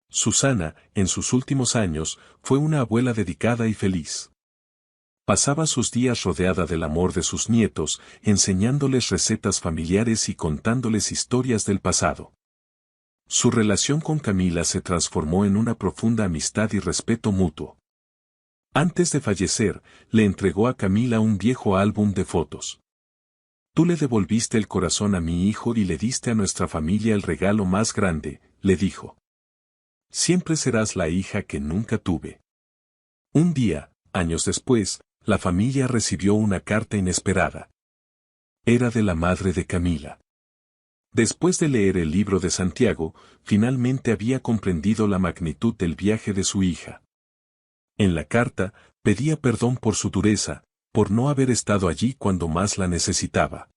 Susana, en sus últimos años, fue una abuela dedicada y feliz. Pasaba sus días rodeada del amor de sus nietos, enseñándoles recetas familiares y contándoles historias del pasado. Su relación con Camila se transformó en una profunda amistad y respeto mutuo. Antes de fallecer, le entregó a Camila un viejo álbum de fotos. Tú le devolviste el corazón a mi hijo y le diste a nuestra familia el regalo más grande, le dijo. Siempre serás la hija que nunca tuve. Un día, años después, la familia recibió una carta inesperada. Era de la madre de Camila. Después de leer el libro de Santiago, finalmente había comprendido la magnitud del viaje de su hija. En la carta, pedía perdón por su dureza, por no haber estado allí cuando más la necesitaba.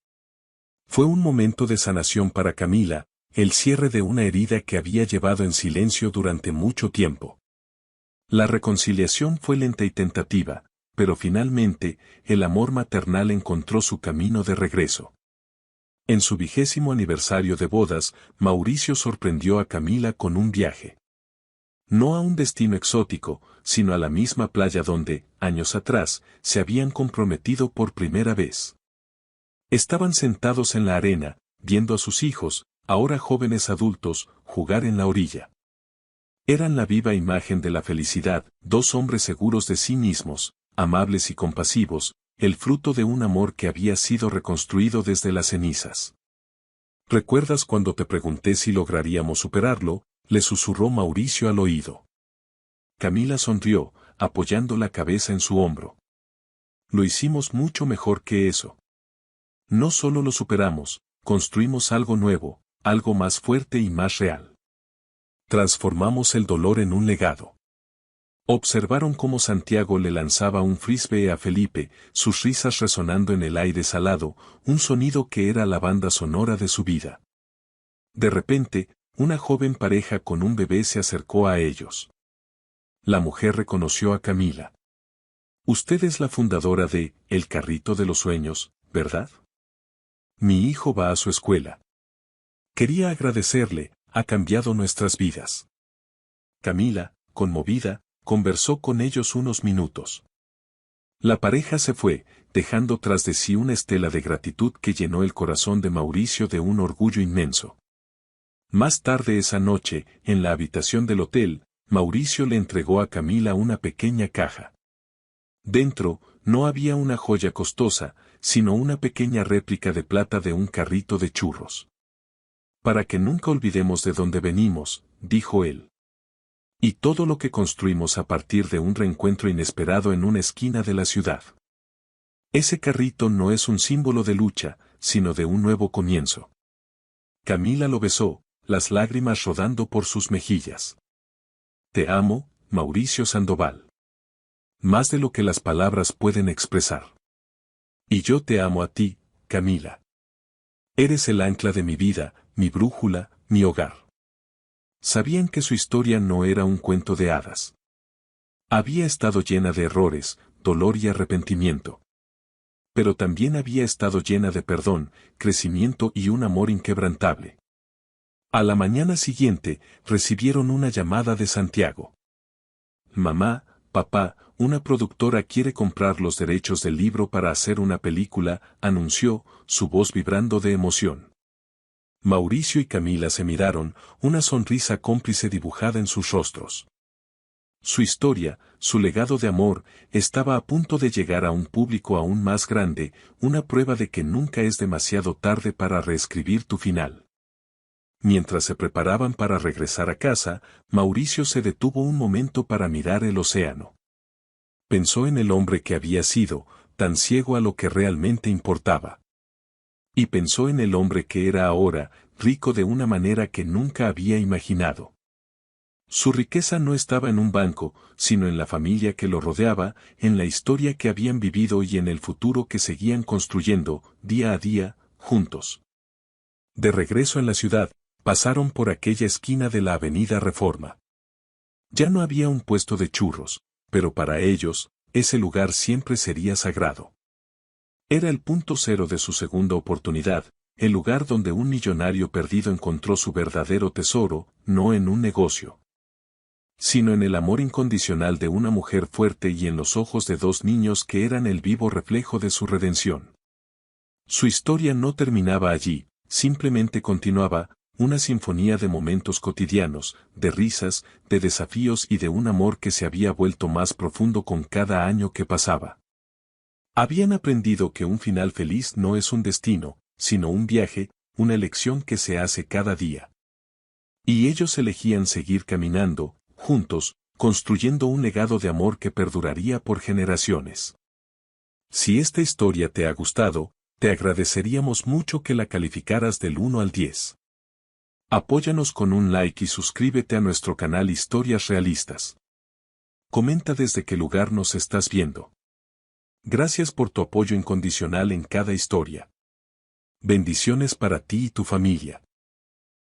Fue un momento de sanación para Camila, el cierre de una herida que había llevado en silencio durante mucho tiempo. La reconciliación fue lenta y tentativa, pero finalmente, el amor maternal encontró su camino de regreso. En su 20º aniversario de bodas, Mauricio sorprendió a Camila con un viaje. No a un destino exótico, sino a la misma playa donde, años atrás, se habían comprometido por primera vez. Estaban sentados en la arena, viendo a sus hijos, ahora jóvenes adultos, jugar en la orilla. Eran la viva imagen de la felicidad, dos hombres seguros de sí mismos, amables y compasivos, el fruto de un amor que había sido reconstruido desde las cenizas. ¿Recuerdas cuando te pregunté si lograríamos superarlo?, le susurró Mauricio al oído. Camila sonrió, apoyando la cabeza en su hombro. Lo hicimos mucho mejor que eso. No solo lo superamos, construimos algo nuevo, algo más fuerte y más real. Transformamos el dolor en un legado. Observaron cómo Santiago le lanzaba un frisbee a Felipe, sus risas resonando en el aire salado, un sonido que era la banda sonora de su vida. De repente, una joven pareja con un bebé se acercó a ellos. La mujer reconoció a Camila. Usted es la fundadora de El Carrito de los Sueños, ¿verdad? Mi hijo va a su escuela. Quería agradecerle, ha cambiado nuestras vidas. Camila, conmovida, conversó con ellos unos minutos. La pareja se fue, dejando tras de sí una estela de gratitud que llenó el corazón de Mauricio de un orgullo inmenso. Más tarde esa noche, en la habitación del hotel, Mauricio le entregó a Camila una pequeña caja. Dentro, no había una joya costosa, sino una pequeña réplica de plata de un carrito de churros. Para que nunca olvidemos de dónde venimos, dijo él. Y todo lo que construimos a partir de un reencuentro inesperado en una esquina de la ciudad. Ese carrito no es un símbolo de lucha, sino de un nuevo comienzo. Camila lo besó, las lágrimas rodando por sus mejillas. Te amo, Mauricio Sandoval. Más de lo que las palabras pueden expresar. Y yo te amo a ti, Camila. Eres el ancla de mi vida, mi brújula, mi hogar. Sabían que su historia no era un cuento de hadas. Había estado llena de errores, dolor y arrepentimiento. Pero también había estado llena de perdón, crecimiento y un amor inquebrantable. A la mañana siguiente, recibieron una llamada de Santiago. Mamá, papá, una productora quiere comprar los derechos del libro para hacer una película, anunció, su voz vibrando de emoción. Mauricio y Camila se miraron, una sonrisa cómplice dibujada en sus rostros. Su historia, su legado de amor, estaba a punto de llegar a un público aún más grande, una prueba de que nunca es demasiado tarde para reescribir tu final. Mientras se preparaban para regresar a casa, Mauricio se detuvo un momento para mirar el océano. Pensó en el hombre que había sido, tan ciego a lo que realmente importaba. Y pensó en el hombre que era ahora, rico de una manera que nunca había imaginado. Su riqueza no estaba en un banco, sino en la familia que lo rodeaba, en la historia que habían vivido y en el futuro que seguían construyendo, día a día, juntos. De regreso en la ciudad, pasaron por aquella esquina de la avenida Reforma. Ya no había un puesto de churros, pero para ellos, ese lugar siempre sería sagrado. Era el punto cero de su segunda oportunidad, el lugar donde un millonario perdido encontró su verdadero tesoro, no en un negocio, sino en el amor incondicional de una mujer fuerte y en los ojos de dos niños que eran el vivo reflejo de su redención. Su historia no terminaba allí, simplemente continuaba, una sinfonía de momentos cotidianos, de risas, de desafíos y de un amor que se había vuelto más profundo con cada año que pasaba. Habían aprendido que un final feliz no es un destino, sino un viaje, una elección que se hace cada día. Y ellos elegían seguir caminando, juntos, construyendo un legado de amor que perduraría por generaciones. Si esta historia te ha gustado, te agradeceríamos mucho que la calificaras del 1 al 10. Apóyanos con un like y suscríbete a nuestro canal Historias Realistas. Comenta desde qué lugar nos estás viendo. Gracias por tu apoyo incondicional en cada historia. Bendiciones para ti y tu familia.